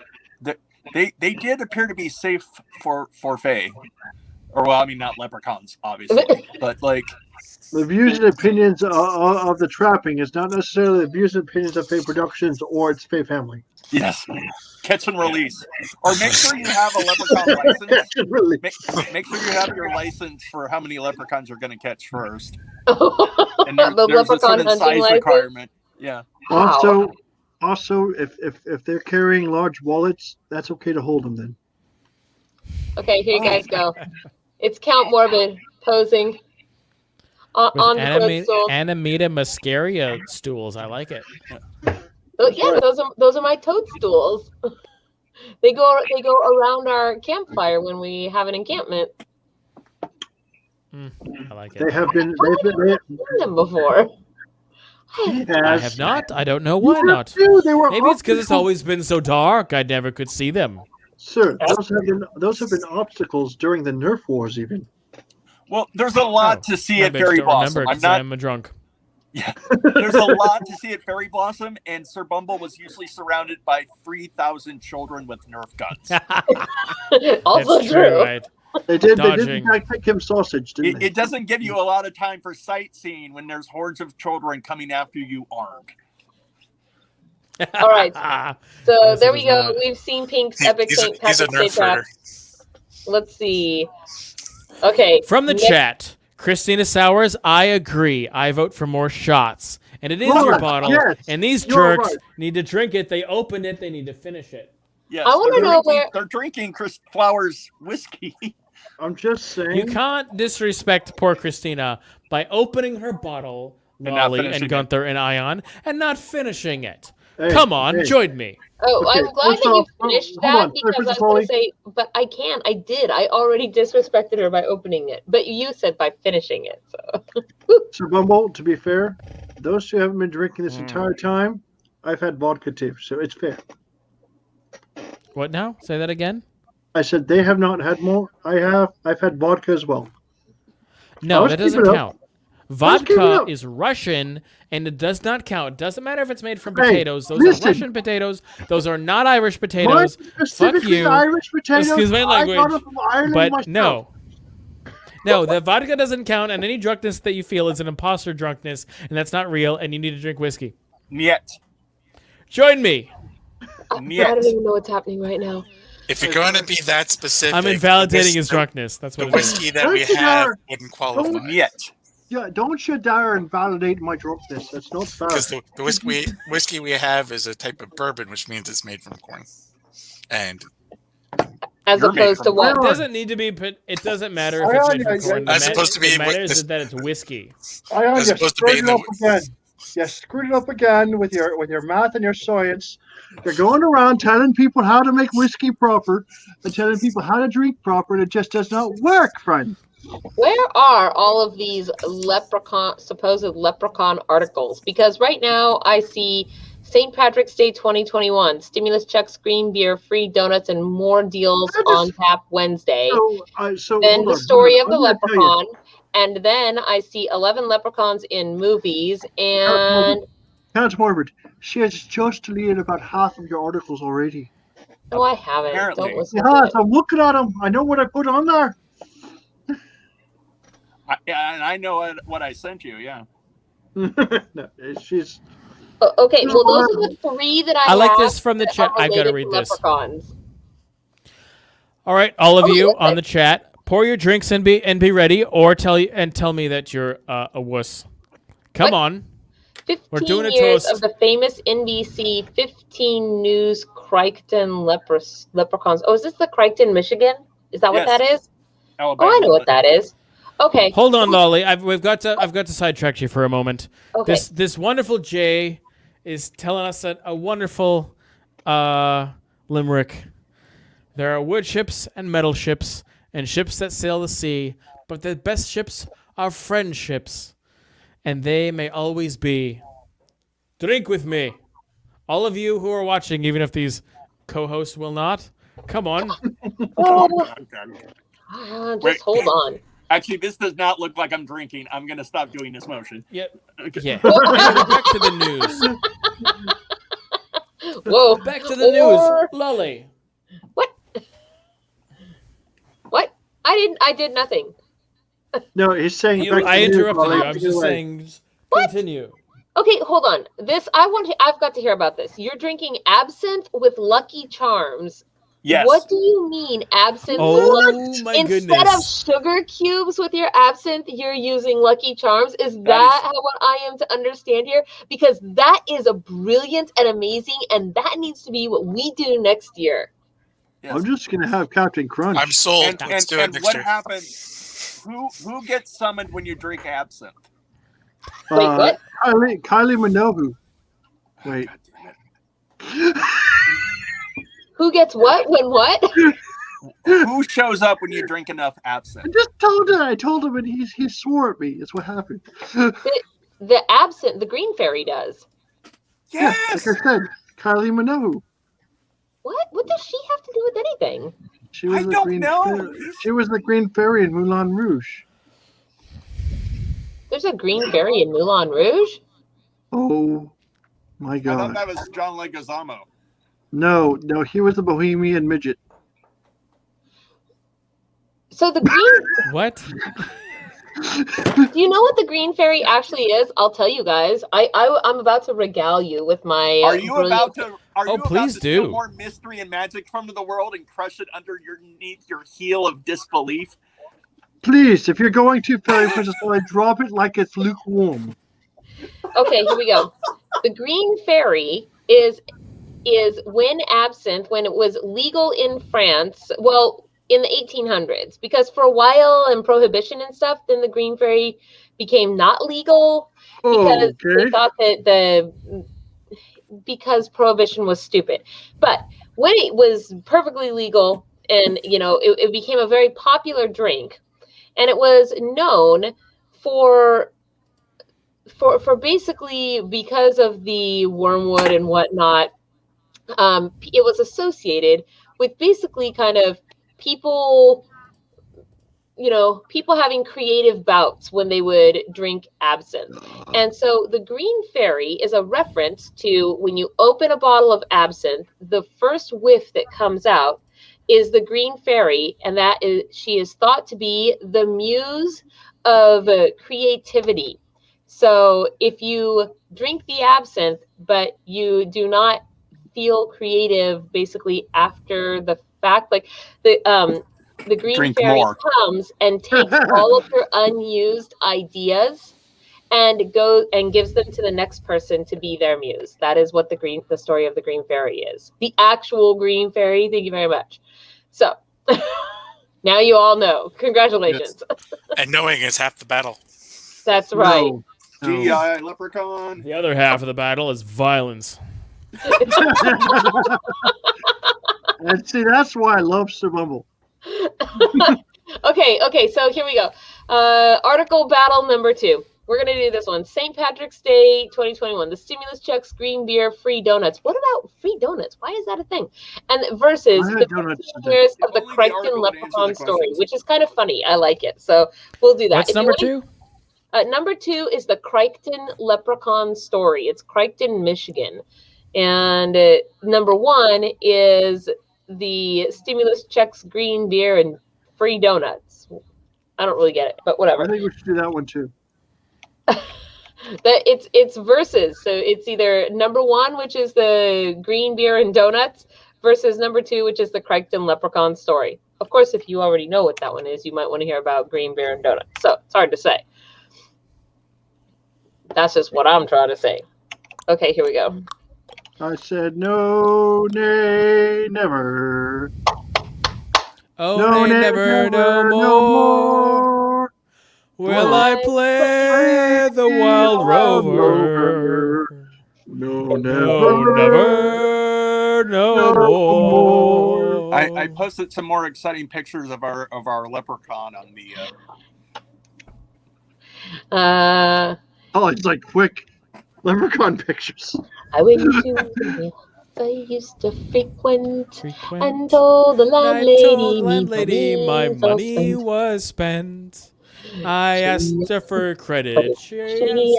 They did appear to be safe for FAE. Or, well, I mean, not leprechauns, obviously, but like... The views and opinions of the trapping is not necessarily the views and opinions of FAE Productions or its FAE family. Yes. Catch and release. Or make sure you have a leprechaun license. Make sure you have your license for how many leprechauns you're going to catch first. And there's a certain size requirement. Yeah. Also, if they're carrying large wallets, that's okay to hold them then. Okay, here you guys go. It's Count Morbid posing on the footstool. Animata muscaria stools. I like it. Oh, yeah, those are my toadstools. They go around our campfire when we have an encampment. I like it. They have been. I've seen them before. I have not. I don't know why not. Maybe it's because it's always been so dark. I never could see them. Sir, those have been obstacles during the Nerf wars, even. Well, there's a lot to see at Fairy Blossom. I'm a drunk. Yeah, there's a lot to see at Fairy Blossom, and Sir Bumble was usually surrounded by 3,000 children with Nerf guns. Also That's true. Right? They did Dodging. pick him sausage, didn't they? It doesn't give you a lot of time for sightseeing when there's hordes of children coming after you armed. All right. So Yes, there it we is go. not. We've seen Pink's epic St. He's a Patrick's Day nerf trap. herder. Let's see. Okay. From the next- chat, Christina Sowers, I agree. I vote for more shots. And it is your bottle. Yes, and these you're jerks right. need to drink it. They opened it. They need to finish it. Yes, I wanna know where- they're drinking Chris Flowers whiskey. I'm just saying. You can't disrespect poor Christina by opening her bottle, And not Lolly finishing and Gunther and Ion, and not finishing it. Hey, Come on, hey. join me. Oh, Okay, I'm glad first that you off, finished hold that on. because I was First going of to say, but I can't. I did. I already disrespected her by opening it. But you said by finishing it. So. So, Bumble, to be fair, those who haven't been drinking this entire time, I've had vodka too, so it's fair. What now? Say that again? I said they have not had more. I have. I've had vodka as well. No, Let's that keep doesn't it up. count. Let's keep it Vodka up. is Russian, and it does not count. It doesn't matter if it's made from Hey, potatoes. Those listen. are Russian potatoes. Those are not Irish Mine potatoes. specifically you. Irish potatoes. Excuse my I got language, it from Ireland But myself. no. No, the vodka doesn't count, and any drunkenness that you feel is an imposter drunkenness, and that's not real, and you need to drink whiskey. Niet. Join me. I don't even know what's happening right now. If you're going to be that specific, I'm invalidating his drunkenness. That's The what it is. whiskey that we Don't you have dare. wouldn't qualify. Niet. Yeah, don't you dare invalidate my drunkenness. That's not fair. Because the whiskey we have is a type of bourbon, which means it's made from corn. And As You're made opposed to from what? It doesn't need to be. It doesn't matter if it's made from corn. As opposed to be It matters this- that it's whiskey. I As you opposed to screwed being it up again. You screwed it up again with your math and your science. You're going around telling people how to make whiskey proper and telling people how to drink proper, and it just does not work, friend. Where are all of these supposed leprechaun articles? Because right now I see St. Patrick's Day 2021, stimulus checks, green beer, free donuts, and more deals on tap Wednesday. So Then hold the on, story hold of the on. I'm gonna tell you. leprechaun. And then I see 11 leprechauns in movies. And Count Morbid, she has just deleted about half of your articles already. no, I haven't. Apparently. Don't listen Yeah, to it. I'm looking at them. I know what I put on there. And I know what I sent you. Yeah. No, she's. Okay, well, those are the three that I I like have this from the that chat. are I've got to related read this. leprechauns. All right, all of Oh, you yeah. on the chat, pour your drinks and be ready, or tell me that you're a wuss. Come What? on. 15 We're doing a years toast. of the famous NBC 15 News Crichton leprechauns. Oh, is this the Crichton, Michigan? Is that what Yes. that is? Alabama. Oh, I know what that is. Okay. Hold on, Lolly. I've got to sidetrack you for a moment. Okay. This wonderful Jay is telling us a wonderful limerick. There are wood ships and metal ships and ships that sail the sea, but the best ships are friendships, and they may always be. Drink with me. All of you who are watching, even if these co-hosts will not, come on. Just Wait. hold on. Actually, this does not look like I'm drinking. I'm going to stop doing this motion. Yeah. Okay. Yeah. Back to the news. Whoa. Back to the news. Lolly. What? What? I did nothing. No, he's saying. I interrupted you. I'm Take it just away. saying. What? Continue. Okay, hold on. I've got to hear about this. You're drinking absinthe with Lucky Charms. Yes. What do you mean absinthe? Oh my Instead goodness. of sugar cubes with your absinthe, you're using Lucky Charms. Is that what I am to understand here? Because that is a brilliant and amazing, and that needs to be what we do next year. Yes. I'm just gonna have Captain Crunch. I'm sold. And, Let's do it and next what year. happens? Who gets summoned when you drink absinthe? Wait, what? Kylie Minogue. Wait. God damn it. Who gets what? When what? Who shows up when you drink enough absinthe? I just told him. I told him, and he swore at me. That's what happened. The absinthe, the green fairy does. Yeah, Yes. like I said, Kylie Minogue. What? What does she have to do with anything? She was I the don't green know. Fairy. She was the green fairy in Moulin Rouge. There's a green fairy in Moulin Rouge? Oh my I thought God! that was John Leguizamo. No, he was a Bohemian midget. So the green... What? Do you know what the green fairy actually is? I'll tell you guys. I'm about to regale you with my... Are you about to? Are you please about to steal do. more mystery and magic from the world and crush it underneath your heel of disbelief? Please, if you're going to Fairy Princess, I drop it like it's lukewarm. Okay, here we go. The green fairy is when absinthe, when it was legal in France, well, in the 1800s, because for a while in prohibition and stuff, then the green fairy became not legal because they thought that because prohibition was stupid. But when it was perfectly legal and, it became a very popular drink, and it was known for basically because of the wormwood and whatnot, it was associated with basically kind of people, people having creative bouts when they would drink absinthe. And so the green fairy is a reference to when you open a bottle of absinthe, the first whiff that comes out is the green fairy, and she is thought to be the muse of creativity. So if you drink the absinthe, but you do not feel creative basically after the fact, like the green Drink fairy more. comes and takes all of your unused ideas and goes and gives them to the next person to be their muse. That is what the story of the green fairy is. The actual green fairy. Thank you very much. So now you all know. Congratulations. Yes. And knowing is half the battle. That's right. GI Leprechaun. The other half of the battle is violence. And see, that's why I love Sir Mumble. Okay, so here we go. Article battle number 2. We're going to do this one. St. Patrick's Day 2021. The stimulus checks, green beer, free donuts. What about free donuts? Why is that a thing? And versus the 15 years of the Crichton Leprechaun story, which is kind of funny. I like it. So we'll do that. What's number 2? Number 2 is the Crichton Leprechaun story. It's Crichton, Michigan. And number 1 is the stimulus checks, green beer, and free donuts. I don't really get it, but whatever. I think we should do that one too. It's versus. So it's either number 1, which is the green beer and donuts, versus number 2, which is the Crichton Leprechaun story. Of course, if you already know what that one is, you might want to hear about green beer and donuts. So it's hard to say. That's just what I'm trying to say. Okay, here we go. I said no, nay, never. Oh, no, nay, never, no more. Will I play the wild rover? No, never, no more. I posted some more exciting pictures of our leprechaun on the. Oh, it's like quick leprechaun pictures. I went to I used to frequent and told the landlady my money was spent. I asked her for credit. She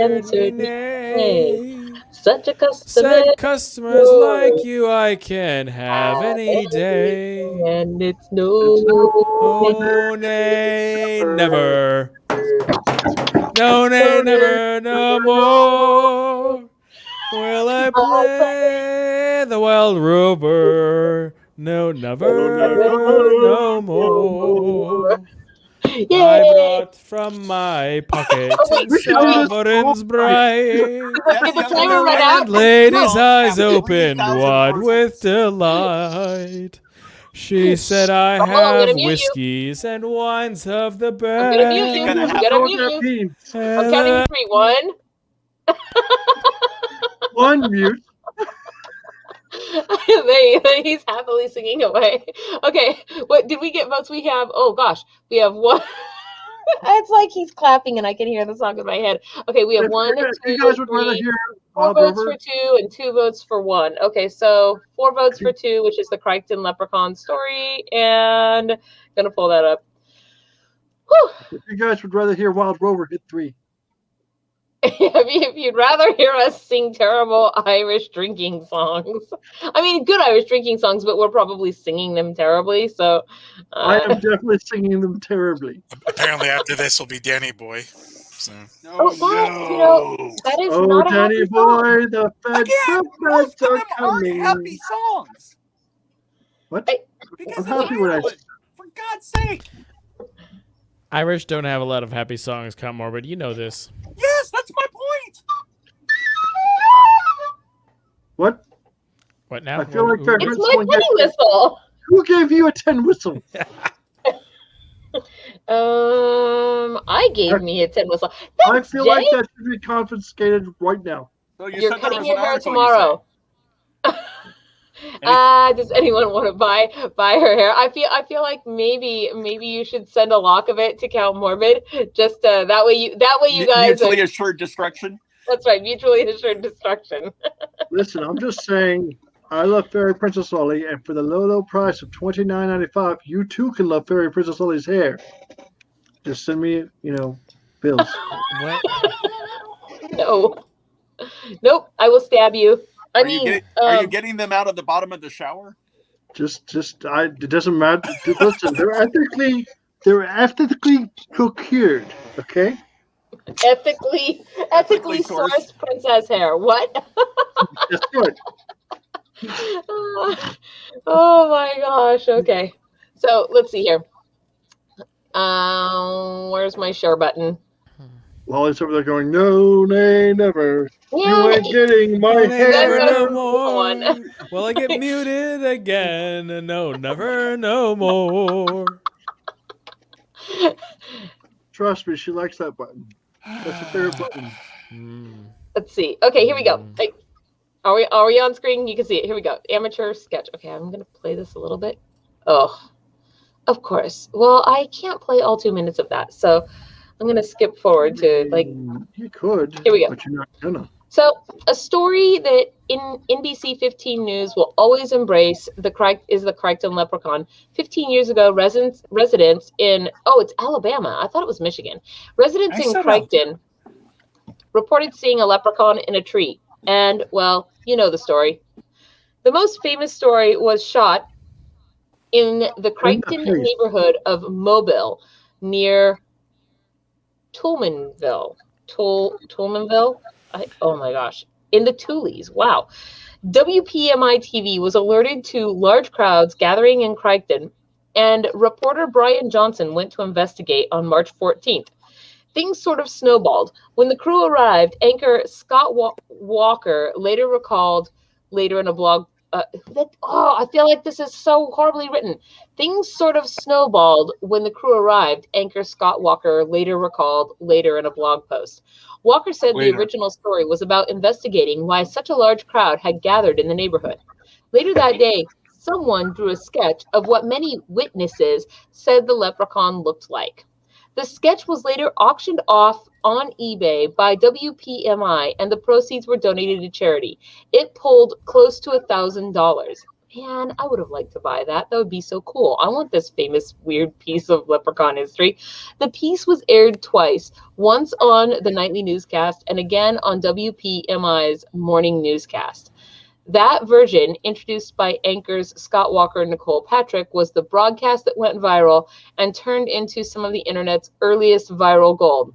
answered nay. Such a customer. Said customers like you I can have any day. And it's no. Oh, nay, never. No, nay, never, no more. Will I play the wild rover? No, never, no more. Yay! I brought from my pocket sovereigns bright, and lady's eyes opened wide with delight. She said, I have whiskeys and wines of the best. I'm gonna mute you. I'm counting to 3. 1. 1 mute. He's happily singing away. Okay, what did we get votes? We have, oh gosh, we have 1. It's like he's clapping and I can hear the song in my head. Okay, we have 1, 2, 3, 4 votes for 2 and 2 votes for 1. Okay, so 4 votes for 2, which is the Crichton Leprechaun story, and gonna pull that up. Whew. If you guys would rather hear Wild Rover, hit 3. If you'd rather hear us sing terrible Irish drinking songs. I mean, good Irish drinking songs, but we're probably singing them terribly, so... I am definitely singing them terribly. Apparently after this will be Danny Boy. So. That is not Danny a Boy, the feds are coming. Happy songs. What? I'm happy when I... For God's sake. Irish don't have a lot of happy songs, Cotmore, but you know this. Yes, that's my point. What? What now? I feel like I It's heard my someone penny get. whistle. Who gave you a 10 whistle? I gave me a 10 whistle. I Thanks, feel Jay. like that should be confiscated right now. So You're said there cutting was your an hair article, tomorrow. Does anyone want to buy her hair? I feel like maybe you should send a lock of it to Count Morbid. Just that way you guys mutually assured destruction. That's right, mutually assured destruction. Listen, I'm just saying, I love Fairy Princess Lolly, and for the low price of $29.95, you too can love Fairy Princess Lolly's hair. Just send me, bills. What? No. Nope, I will stab you. Are you getting them out of the bottom of the shower? It doesn't matter. Listen, they're ethically procured, okay? Ethically sourced princess hair. What? That's good. Oh my gosh. Okay. So let's see here. Where's my share button? Lolly's over there going, no, nay, never. Yeah. You ain't getting my hair. Never, no more. Well, I get muted again. No, never, no more. Trust me, she likes that button. That's her favorite button. Let's see. Okay, here we go. Are we on screen? You can see it. Here we go. Amateur sketch. Okay, I'm gonna play this a little bit. Oh, of course. Well, I can't play all 2 minutes of that, so I'm gonna skip forward to You could. Here we go. But you're not gonna. So, a story that in NBC 15 News will always embrace is the Crichton Leprechaun. 15 years ago, residents in it's Alabama. I thought it was Michigan. Residents in Crichton reported seeing a leprechaun in a tree. And, well, you know the story. The most famous story was shot in the Crichton neighborhood of Mobile near Toulminville. Toulminville? Oh my gosh. In the Tulies. Wow. WPMI TV was alerted to large crowds gathering in Crichton, and reporter Brian Johnson went to investigate on March 14th. Things sort of snowballed. When the crew arrived, anchor Scott Walker later in a blog, I feel like this is so horribly written. Things sort of snowballed when the crew arrived, anchor Scott Walker later in a blog post. Walker said the original story was about investigating why such a large crowd had gathered in the neighborhood. Later that day, someone drew a sketch of what many witnesses said the leprechaun looked like. The sketch was later auctioned off on eBay by WPMI, and the proceeds were donated to charity. It pulled close to $1,000. Man, I would have liked to buy that. That would be so cool. I want this famous, weird piece of leprechaun history. The piece was aired twice, once on the nightly newscast and again on WPMI's morning newscast. That version, introduced by anchors Scott Walker and Nicole Patrick, was the broadcast that went viral and turned into some of the internet's earliest viral gold.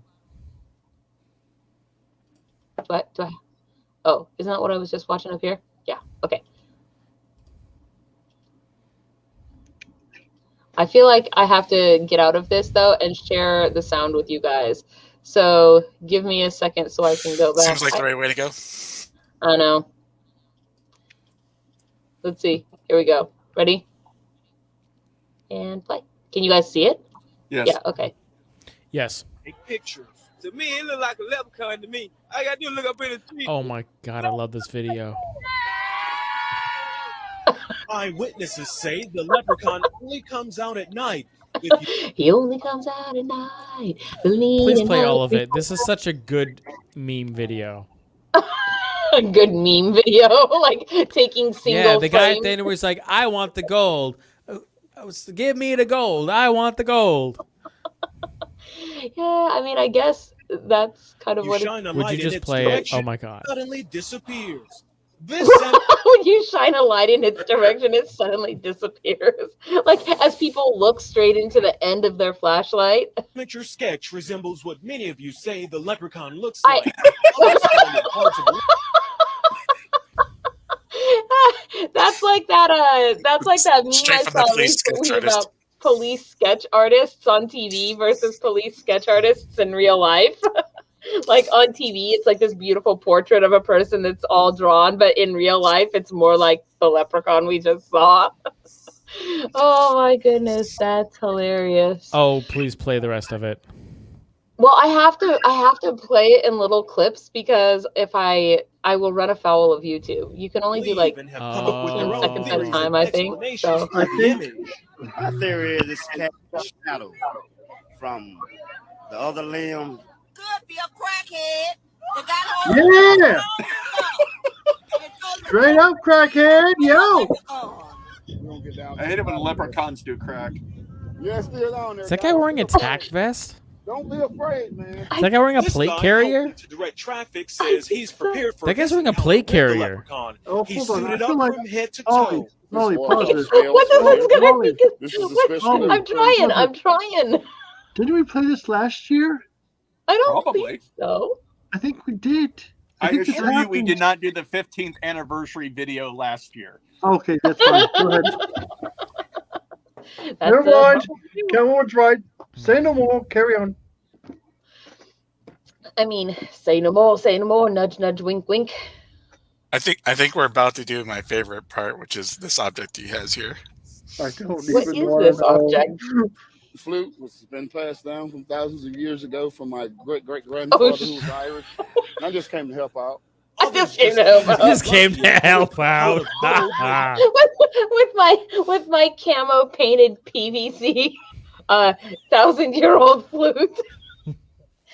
Isn't that what I was just watching up here? Yeah, okay. I feel like I have to get out of this, though, and share the sound with you guys. So give me a second so I can go back. Seems like the right way to go. I know. Let's see. Here we go. Ready? And play. Can you guys see it? Yes. Yeah, okay. Yes. Take pictures. To me, it look like a leprechaun to me. I got to look up in the tree. Oh my God, I love this video. Eyewitnesses say the leprechaun only comes out at night. He only comes out at night. Please play all of it. This is such a good meme video. A good meme video, like taking single the guy at frames. the end was like, I want the gold. Give me the gold. I want the gold. Yeah, I mean, I guess that's kind of You what shine a Would light you in just its play it? direction, Oh my God. suddenly disappears. This when you shine a light in its direction, it suddenly disappears. Like as people look straight into the end of their flashlight. amateur sketch resembles what many of you say the leprechaun looks I- like. Others find it hard to believe. That's like that meme Straight I from saw the police sketch recently artist. about police sketch artists on TV versus police sketch artists in real life. like on TV, it's like this beautiful portrait of a person that's all drawn, but in real life, it's more like the leprechaun we just saw. Oh my goodness, that's hilarious. Oh, please play the rest of it. Well, I have to play it in little clips because if I will run afoul of YouTube. You can only do like 10 seconds at a time, I think. So My theory is this cat shadow from the other limb. Could be a crackhead. Yeah. Straight up crackhead, yo. I hate it when leprechauns do crack. Yeah, still on there. Is that guy wearing a tack vest? Don't be afraid, man. Is that guy wearing a plate carrier? To direct traffic says he's prepared for That guy's wearing a plate carrier. Oh, He's hold on. I suited feel up like from head to toe. Molly, pause this. what is this gonna be? This is a special. I'm trying. Didn't we play this last year? I don't Probably. think so. I think we did. I think this assure you, we happened. did not do the 15th anniversary video last year. Okay, that's fine. Go ahead. That's Never mind. Cameron's right. Say no more. Carry on. I mean, say no more, nudge, nudge, wink, wink. I think we're about to do my favorite part, which is this object he has here. I don't What even is want this to know. object? The flute has been passed down from thousands of years ago from my great-great-grandfather who was Irish. And I just came to help out. I just came to help out. Just came to help out. with my camo painted PVC 1,000-year-old flute.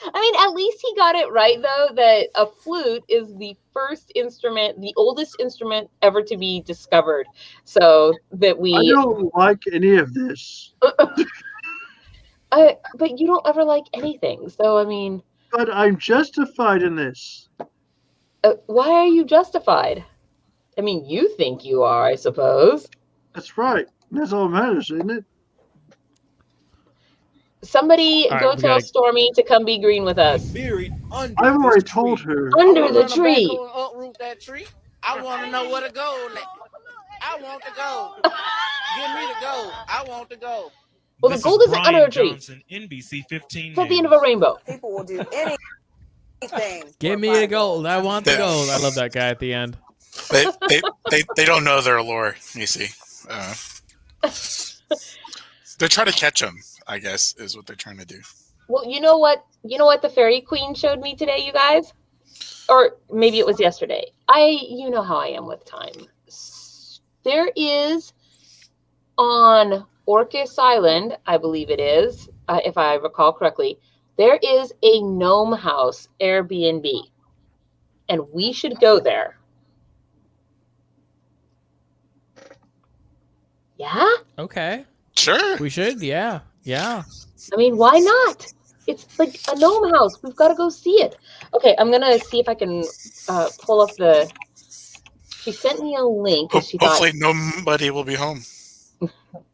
I mean, at least he got it right, though, that a flute is the first instrument, the oldest instrument ever to be discovered. So that we... I don't like any of this. But you don't ever like anything. So, I mean... But I'm justified in this. Why are you justified? I mean, you think you are, I suppose. That's right. That's all that matters, isn't it? Somebody All right, go we tell gotta- Stormy to come be green with us. Buried under I've already this told tree. her. Under the tree. Uproot that tree. I want to know where to go. I want to go. Give me the go. I want to go. Well, the gold isn't under a tree. Johnson, NBC 15 It's at the end of a rainbow. People will do anything. Give me the gold. I want the gold. I love that guy at the end. They don't know their lore, you see. They're trying to catch him, I guess, is what they're trying to do. Well, you know what? You know what the fairy queen showed me today, you guys? Or maybe it was yesterday. You know how I am with time. There is on Orcas Island, I believe it is, if I recall correctly, there is a gnome house Airbnb, and we should go there. Yeah? Okay. Sure. We should. Yeah. Yeah. I mean, why not? It's like a gnome house. We've got to go see it. Okay, I'm going to see if I can pull up the... She sent me a link. She Hopefully nobody will be home.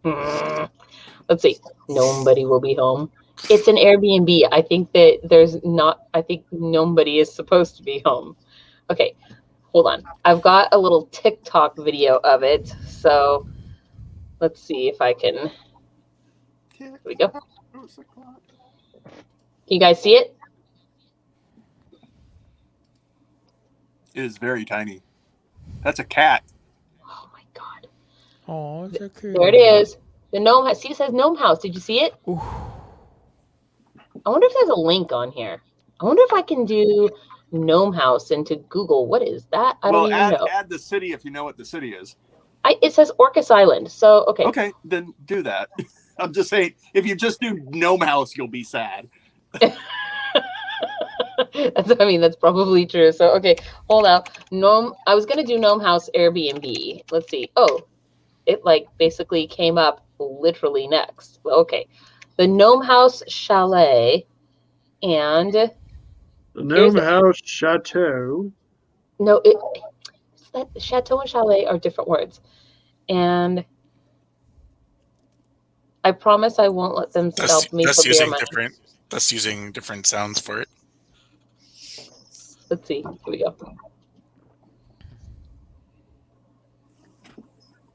Let's see. Nobody will be home. It's an Airbnb. I think that I think nobody is supposed to be home. Okay, hold on. I've got a little TikTok video of it. So let's see if I can. Here we go. Can you guys see it? It is very tiny. That's a cat. Oh my god. Oh, it's okay. There it is. The gnome house. See, it says gnome house. Did you see it? Ooh. I wonder if there's a link on here. I wonder if I can do gnome house into Google. What is that? I don't even know. Add the city if you know what the city is. It says Orcas Island. So, okay. Okay, then do that. I'm just saying, if you just do gnome house, you'll be sad. That's probably true. So, okay, hold out. I was going to do gnome house Airbnb. Let's see. Oh, it basically came up literally next. Okay. The Gnome House Chalet and The Gnome House Chateau. No, that chateau and chalet are different words. And I promise I won't let them scalp me for beer money. That's using different sounds for it. Let's see. Here we go.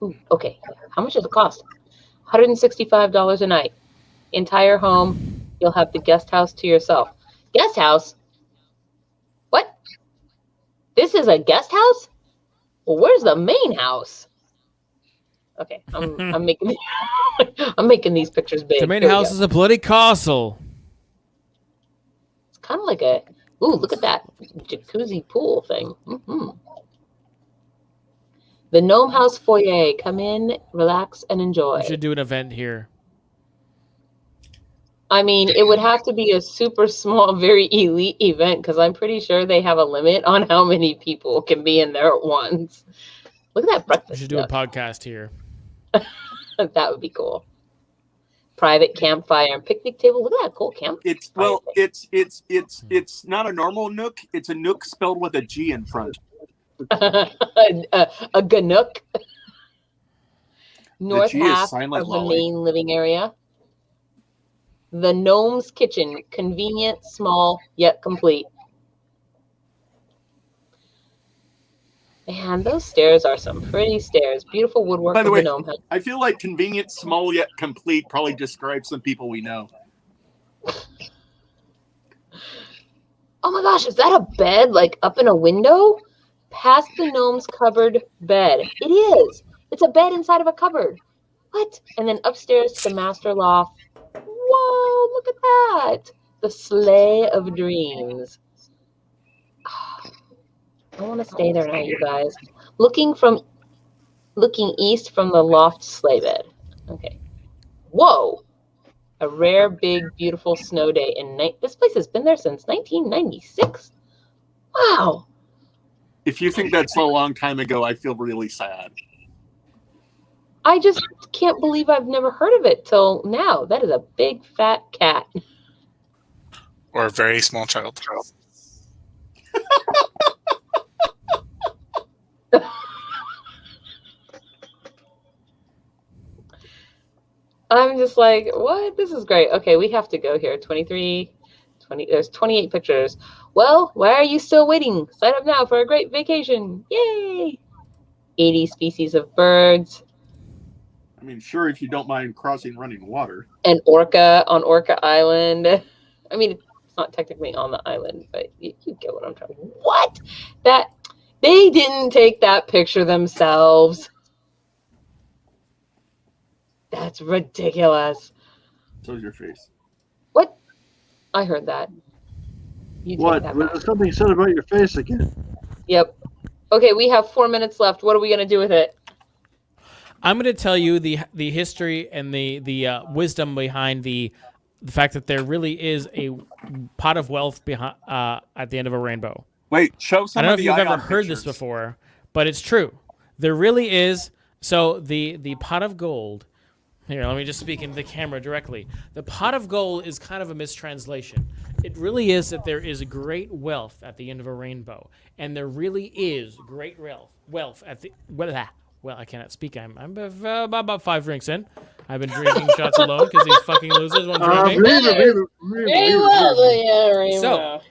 Ooh, okay. How much does it cost? $165 a night. Entire home. You'll have the guest house to yourself. Guest house? This is a guest house? Well, where's the main house? Okay, I'm making I'm making these pictures big. The main house is a bloody castle. It's kind of like a look at that jacuzzi pool thing. The Gnome House foyer. Come in, relax, and enjoy. We should do an event here. I mean, it would have to be a super small, very elite event because I'm pretty sure they have a limit on how many people can be in there at once. Look at that breakfast. We should do a podcast here. That would be cool. Private campfire and picnic table. Look at that cool campfire. It's not a normal nook. It's a nook spelled with a G in front. a ganook. North half of the main living area. The Gnome's Kitchen, convenient, small, yet complete. Man, those stairs are some pretty stairs. Beautiful woodwork. By the way, Gnome House. I feel like convenient, small, yet complete probably describes some people we know. Oh my gosh, is that a bed like up in a window? Past the gnome's cupboard bed. It is. It's a bed inside of a cupboard. What? And then upstairs to the master loft. Whoa, look at that. The sleigh of dreams. I want to stay there now, you guys. Looking east from the loft sleigh bed. Okay. Whoa. A rare, big, beautiful snow day in night. This place has been there since 1996. Wow. If you think that's a long time ago, I feel really sad. I just can't believe I've never heard of it till now. That is a big, fat cat. Or a very small child. I'm just like, what? This is great. Okay, we have to go here. 20, there's 28 pictures. Well, why are you still waiting? Sign up now for a great vacation. Yay! 80 species of birds. I mean, sure, if you don't mind crossing running water. An orca on Orca Island. I mean, it's not technically on the island, but you get what I'm trying to do. What? That they didn't take that picture themselves. That's ridiculous. So's your face. What? I heard that. You what? Was something said about your face again? Yep. Okay, we have 4 minutes left. What are we gonna do with it? I'm going to tell you the history and the wisdom behind the fact that there really is a pot of wealth behind at the end of a rainbow. Wait, show some. I don't know of if the you've ever ion heard pictures. this before, but it's true. There really is. So the pot of gold. Here, let me just speak into the camera directly. The pot of gold is kind of a mistranslation. It really is that there is great wealth at the end of a rainbow, and there really is great wealth at the well, I cannot speak. I'm about 5 drinks in. I've been drinking shots alone because these fucking losers won't drink me. So,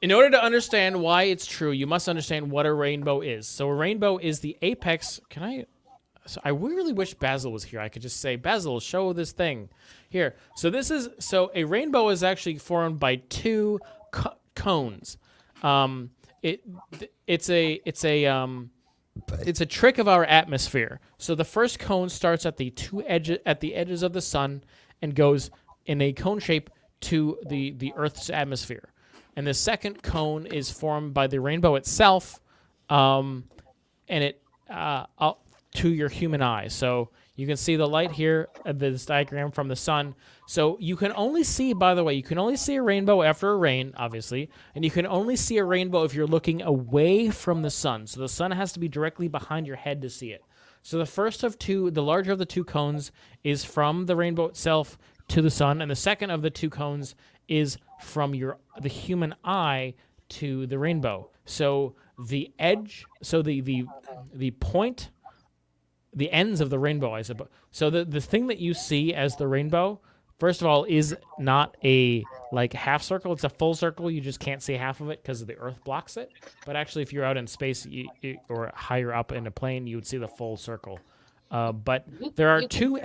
in order to understand why it's true, you must understand what a rainbow is. So a rainbow is the apex. So I really wish Basil was here. I could just say, Basil, show this thing. Here. So a rainbow is actually formed by 2 cones. It's a trick of our atmosphere. So the first cone starts at the edges of the sun and goes in a cone shape to the Earth's atmosphere. And the second cone is formed by the rainbow itself, and it to your human eye. So you can see the light here of this diagram from the sun. So you can only see, by the way, you can only see a rainbow after a rain, obviously, and you can only see a rainbow if you're looking away from the sun. So the sun has to be directly behind your head to see it. So the larger of the 2 cones is from the rainbow itself to the sun, and the second of the 2 cones is from the human eye to the rainbow. So the edge, so the point, the ends of the rainbow, I suppose. So the thing that you see as the rainbow, first of all, is not a half circle. It's a full circle. You just can't see half of it because the Earth blocks it. But actually, if you're out in space or higher up in a plane, you would see the full circle. But there are 2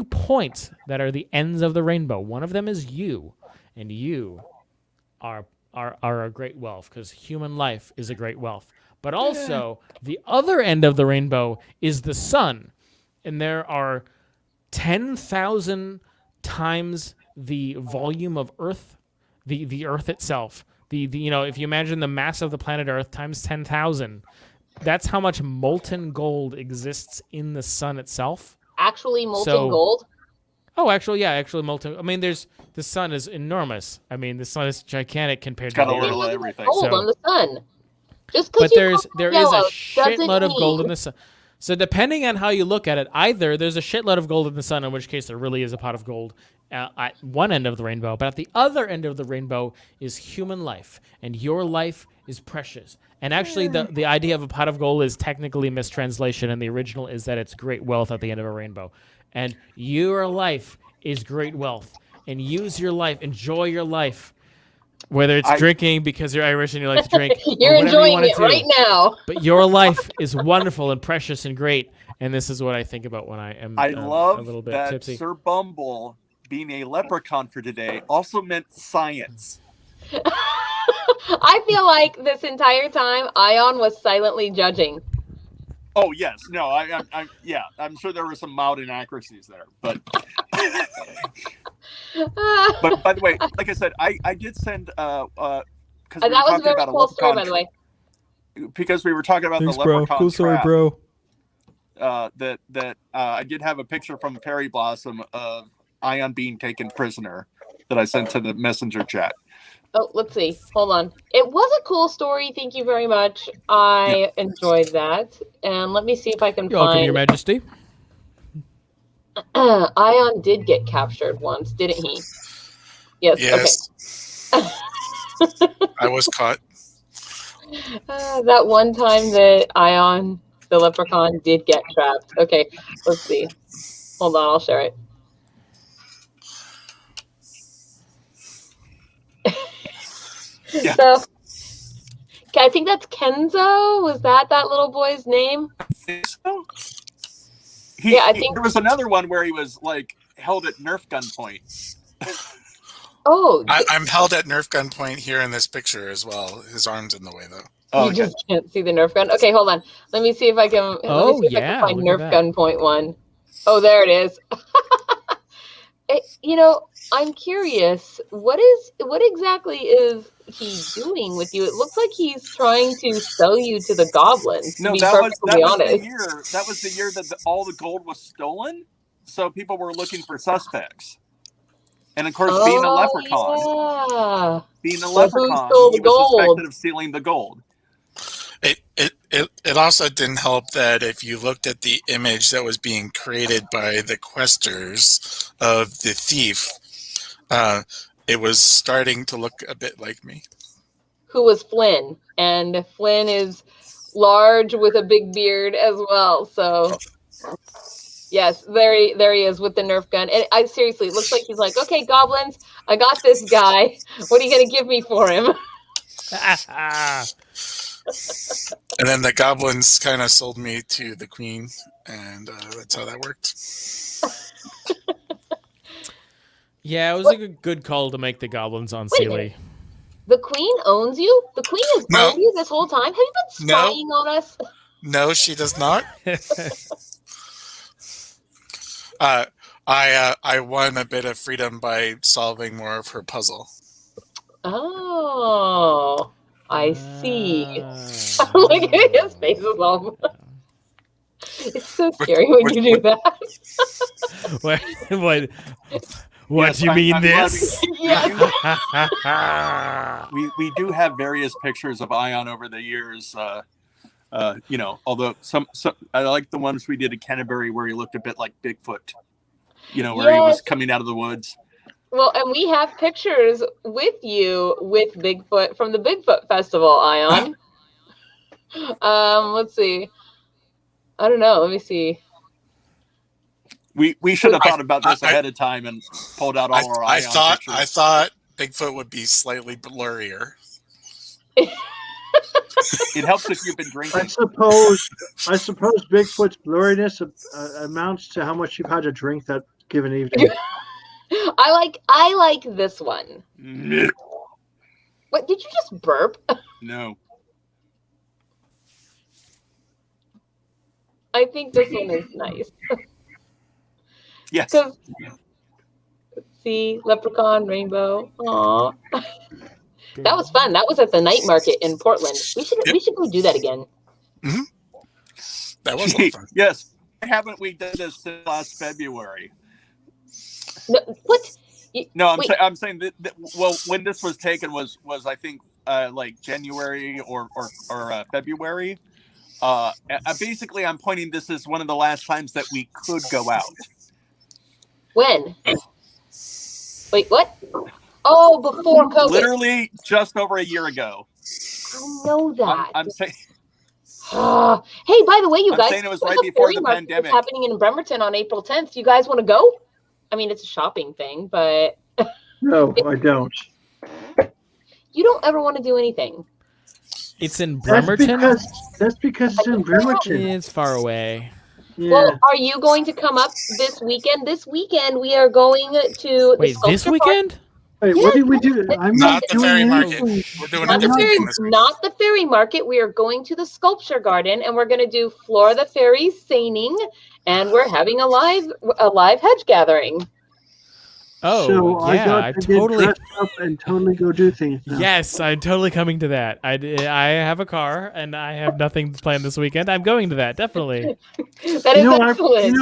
points that are the ends of the rainbow. One of them is you, and you are are a great wealth, because human life is a great wealth. But also, the other end of the rainbow is the sun. And there are 10,000 times the volume of Earth, the Earth itself. If you imagine the mass of the planet Earth times 10,000, that's how much molten gold exists in the sun itself. Actually molten gold? Oh, actually molten. I mean, the sun is enormous. I mean, the sun is gigantic compared to got a little of everything. Gold on the sun. Just but there is a yellow shitload of gold in the sun. So depending on how you look at it, either there's a shitload of gold in the sun, in which case there really is a pot of gold at one end of the rainbow, but at the other end of the rainbow is human life, and your life is precious. And actually, the idea of a pot of gold is technically a mistranslation, and the original is that it's great wealth at the end of a rainbow. And your life is great wealth, and use your life, enjoy your life. Whether it's drinking because you're Irish and you like to drink. You're enjoying it right now. But your life is wonderful and precious and great. And this is what I think about when I am I love a little bit that tipsy. Sir Bumble being a leprechaun for today also meant science. I feel like this entire time Ion was silently judging. Oh yes, no, I'm sure there were some mild inaccuracies there, but but by the way, like I said, I did send because that was a very cool story, by the way. Because we were talking about Thanks, the leprechaun. Cool story, bro. That I did have a picture from Fairyblossom of Ion being taken prisoner that I sent to the messenger chat. Oh, let's see. Hold on. It was a cool story. Thank you very much. I enjoyed that. And let me see if I can You're find... welcome, Your Majesty. Ion did get captured once, didn't he? Yes. Okay. I was caught. That one time that Ion, the leprechaun, did get trapped. Okay, let's see. Hold on, I'll share it. Yeah. So, okay, I think that's Kenzo. Was that little boy's name? I think so. I think there was another one where he was like held at Nerf gunpoint. Oh, I'm held at Nerf gunpoint here in this picture as well. His arm's in the way though. Oh, you just can't see the Nerf gun. Okay, hold on. Let me see if I can. Oh, I can find Nerf gunpoint one. Oh, there it is. I'm curious. What exactly is he doing with you? It looks like he's trying to sell you to the goblins. No, that was the year that all the gold was stolen. So people were looking for suspects. And of course, being a leprechaun, he was suspected of stealing the gold. It also didn't help that if you looked at the image that was being created by the questers of the thief, it was starting to look a bit like me. Who was Flynn? And Flynn is large with a big beard as well. So, yes, there he is with the Nerf gun. And I seriously, it looks like he's like, okay, goblins, I got this guy. What are you going to give me for him? And then the goblins kind of sold me to the queen, and that's how that worked. Yeah, it was a good call to make the goblins on Sealy. The queen owns you? The queen has owned you this whole time? Have you been spying on us? No, she does not. I won a bit of freedom by solving more of her puzzle. Oh, I see. Look at his face is all. It's so scary when you do that. What do you mean this? We do have various pictures of Ion over the years. Although some I like the ones we did at Canterbury where he looked a bit like Bigfoot. Where he was coming out of the woods. Well, and we have pictures with you with Bigfoot from the Bigfoot Festival, Ion. Let's see. I don't know. Let me see. We should have thought about this ahead of time and pulled out all our Ion pictures. I thought Bigfoot would be slightly blurrier. It helps if you've been drinking. I suppose Bigfoot's blurriness amounts to how much you've had to drink that given evening. I like this one. What, did you just burp? No. I think this one is nice. Yes. Let's see, Leprechaun, Rainbow. Aw. That was fun. That was at the night market in Portland. We should go do that again. Mm-hmm. That was a lot of fun. Yes. Haven't we done this since last February? No, what? No, I'm saying that, well, when this was taken was I think like January or February. Basically, I'm pointing this as one of the last times that we could go out. When? Wait, what? Oh, before COVID. Literally just over a year ago. I know that. I'm saying. Hey, by the way, you guys, saying it was right before the pandemic. It's happening in Bremerton on April 10th. You guys want to go? I mean, it's a shopping thing, but no, I don't. You don't ever want to do anything. It's in Bremerton? That's because it's in Bremerton. It's far away. Yeah. Well, are you going to come up this weekend? This weekend we are going to. Wait, this weekend? Wait, what did we do? I'm not the fairy market. We're doing not the fairy market. We are going to the sculpture garden, and we're going to do Flora the Fairy's seining, and we're having a live hedge gathering. Oh, so yeah, I totally dress up and totally go do things now. Yes, I'm totally coming to that. I have a car, and I have nothing planned this weekend. I'm going to that, definitely. That is excellent.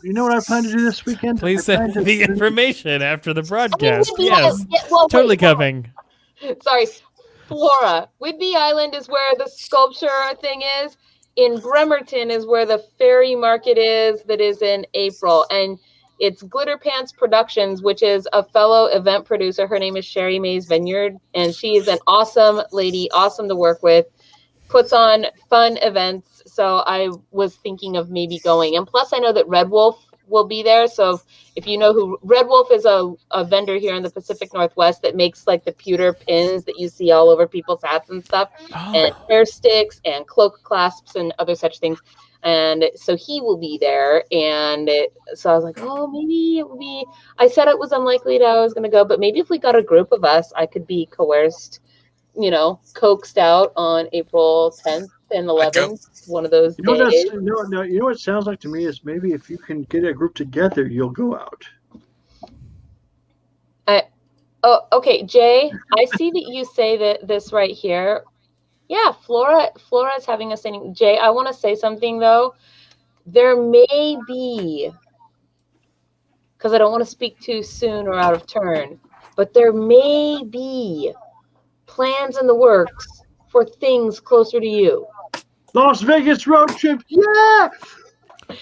You know what I plan to do this weekend? Please send the information after the broadcast. I mean, yes, totally coming. Sorry, Flora. Whidbey Island is where the sculpture thing is. In Bremerton is where the fairy market is. That is in April, and it's Glitter Pants Productions, which is a fellow event producer. Her name is Sherry Mays Vineyard, and she is an awesome lady, awesome to work with, puts on fun events. So I was thinking of maybe going. And plus, I know that Red Wolf will be there. So if you know who Red Wolf is, a vendor here in the Pacific Northwest that makes like the pewter pins that you see all over people's hats and stuff, and hair sticks and cloak clasps and other such things. And so he will be there. And so I was like, oh, maybe it would be, I said it was unlikely that I was going to go, but maybe if we got a group of us, I could be coerced, coaxed out on April 10th and 11th, one of those days. You know what it sounds like to me is maybe if you can get a group together, you'll go out. Okay, Jay, I see that you say that this right here. Yeah, Flora is having a singing. Jay, I want to say something though. There may be, because I don't want to speak too soon or out of turn, but there may be plans in the works for things closer to you. Las Vegas road trip, yeah!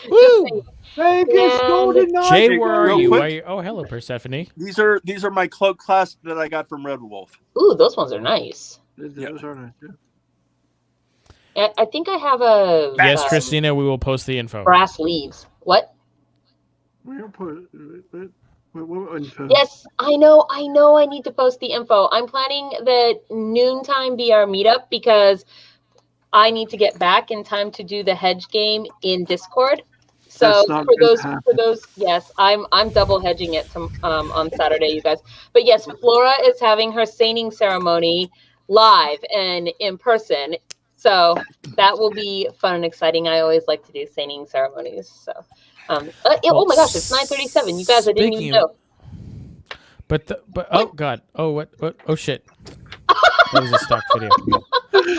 Woo! Vegas Golden Night. Jay, where are you? Oh, hello, Persephone. These are my cloak clasps that I got from Red Wolf. Ooh, those ones are nice. Those are nice. Yeah. I think I have a... Yes, Christina, we will post the info. Brass leaves. What? We don't put... What info? Yes, I know. I need to post the info. I'm planning that noontime be our meetup because I need to get back in time to do the hedge game in Discord. So for those, yes, I'm double hedging it on Saturday, you guys. But yes, Flora is having her seining ceremony live and in person. So that will be fun and exciting. I always like to do seining ceremonies. So, oh my gosh, it's 9:37. You guys, I didn't even know. But oh god, what? Oh shit, that was a stock video.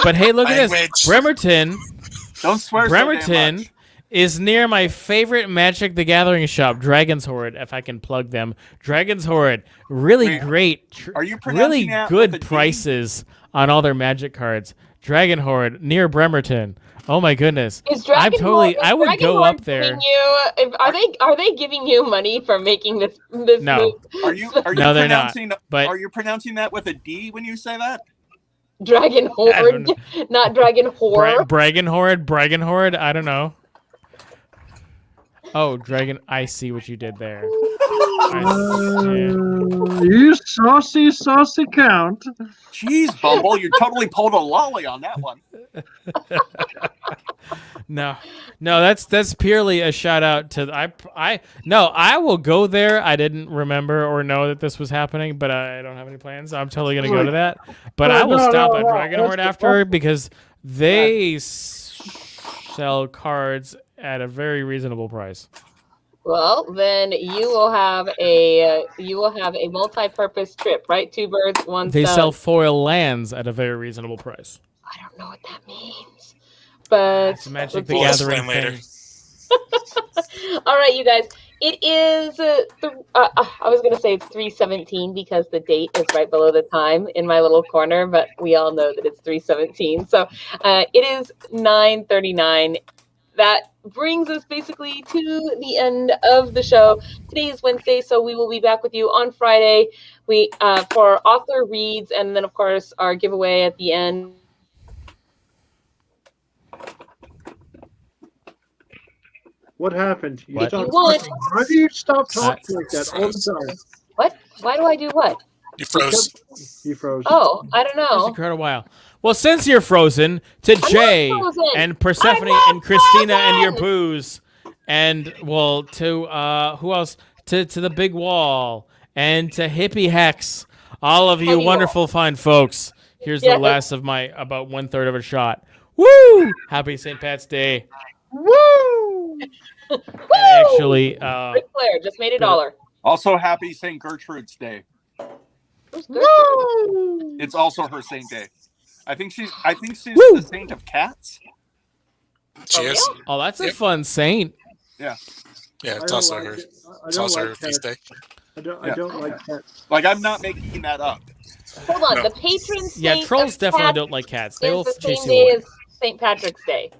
But hey, look at this, Bremerton. Don't swear. Bremerton so damn much. Is near my favorite Magic the Gathering shop, Dragon's Horde. If I can plug them, Dragon's Horde, really great. Are you really good prices on all their Magic cards? Dragon Horde near Bremerton. Oh my goodness! I would go up there. Are they giving you money for making this no. move? No, they're not. But are you pronouncing that with a D when you say that? Dragon Horde, not Dragon Horror. Dragon Horde. I don't know. Oh, Dragon! I see what you did there. You saucy count. Jeez, Bumble, you totally pulled a lolly on that one. No, that's purely a shout out to I will go there. I didn't remember or know that this was happening, but I don't have any plans. So I'm totally gonna go to that. But I will stop at Dragonhorde after because they sell cards at a very reasonable price. Well, then you will have a multi-purpose trip, right? 2 birds, 1 stone. They sell foil lands at a very reasonable price. I don't know what that means, but it's Magic the Gathering later. All right, you guys. It is. I was gonna say it's 3:17 because the date is right below the time in my little corner, but we all know that it's 3:17. So it is 9:39. That brings us basically to the end of the show. Today is Wednesday, so we will be back with you on Friday. We for author reads, and then of course our giveaway at the end. What happened? What? Why do you stop talking like that all the time? What? Why do I do what? You froze. You froze. Oh, I don't know. It's quite a while. Well, since you're frozen, to Jay and Persephone and Christina and your booze, and well, to who else? To the Big Wall and to Hippie Hex, all of you wonderful fine folks. Here's the last of my about 1/3 of a shot. Woo! Happy St. Pat's Day. Woo! And actually, Ric Flair just made $1. Also, happy St. Gertrude's Day. Woo! It's also her saint day. I think she's the saint of cats. She is. Oh, that's a fun saint. Yeah. Yeah, it's also her. It's also her feast day. I don't like cats. Like, I'm not making that up. Hold on, No. the patron saint. Yeah, trolls of definitely cats don't like cats. They will is the chase same you day away. as St. Patrick's Day.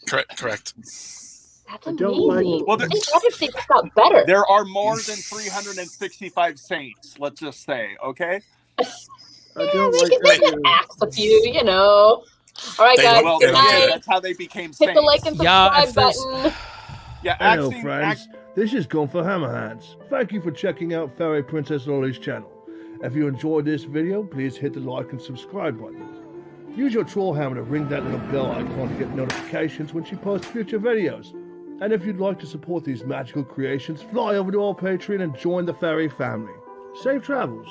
Correct. That's I don't like- amazing. Well, St. Patrick's Day just got better. There are more than 365 saints, let's just say, okay? I don't they like can that. axe a few, you know. All right, They guys. Well, Good they night. did. That's how they became Hit saints. the like and Yeah, subscribe if there's- button. Yeah, Hello, axing, friends. This is Campfire Hammerhands. Thank you for checking out Fairy Princess Lolly's channel. If you enjoyed this video, please hit the like and subscribe button. Use your troll hammer to ring that little bell icon to get notifications when she posts future videos. And if you'd like to support these magical creations, fly over to our Patreon and join the fairy family. Safe travels.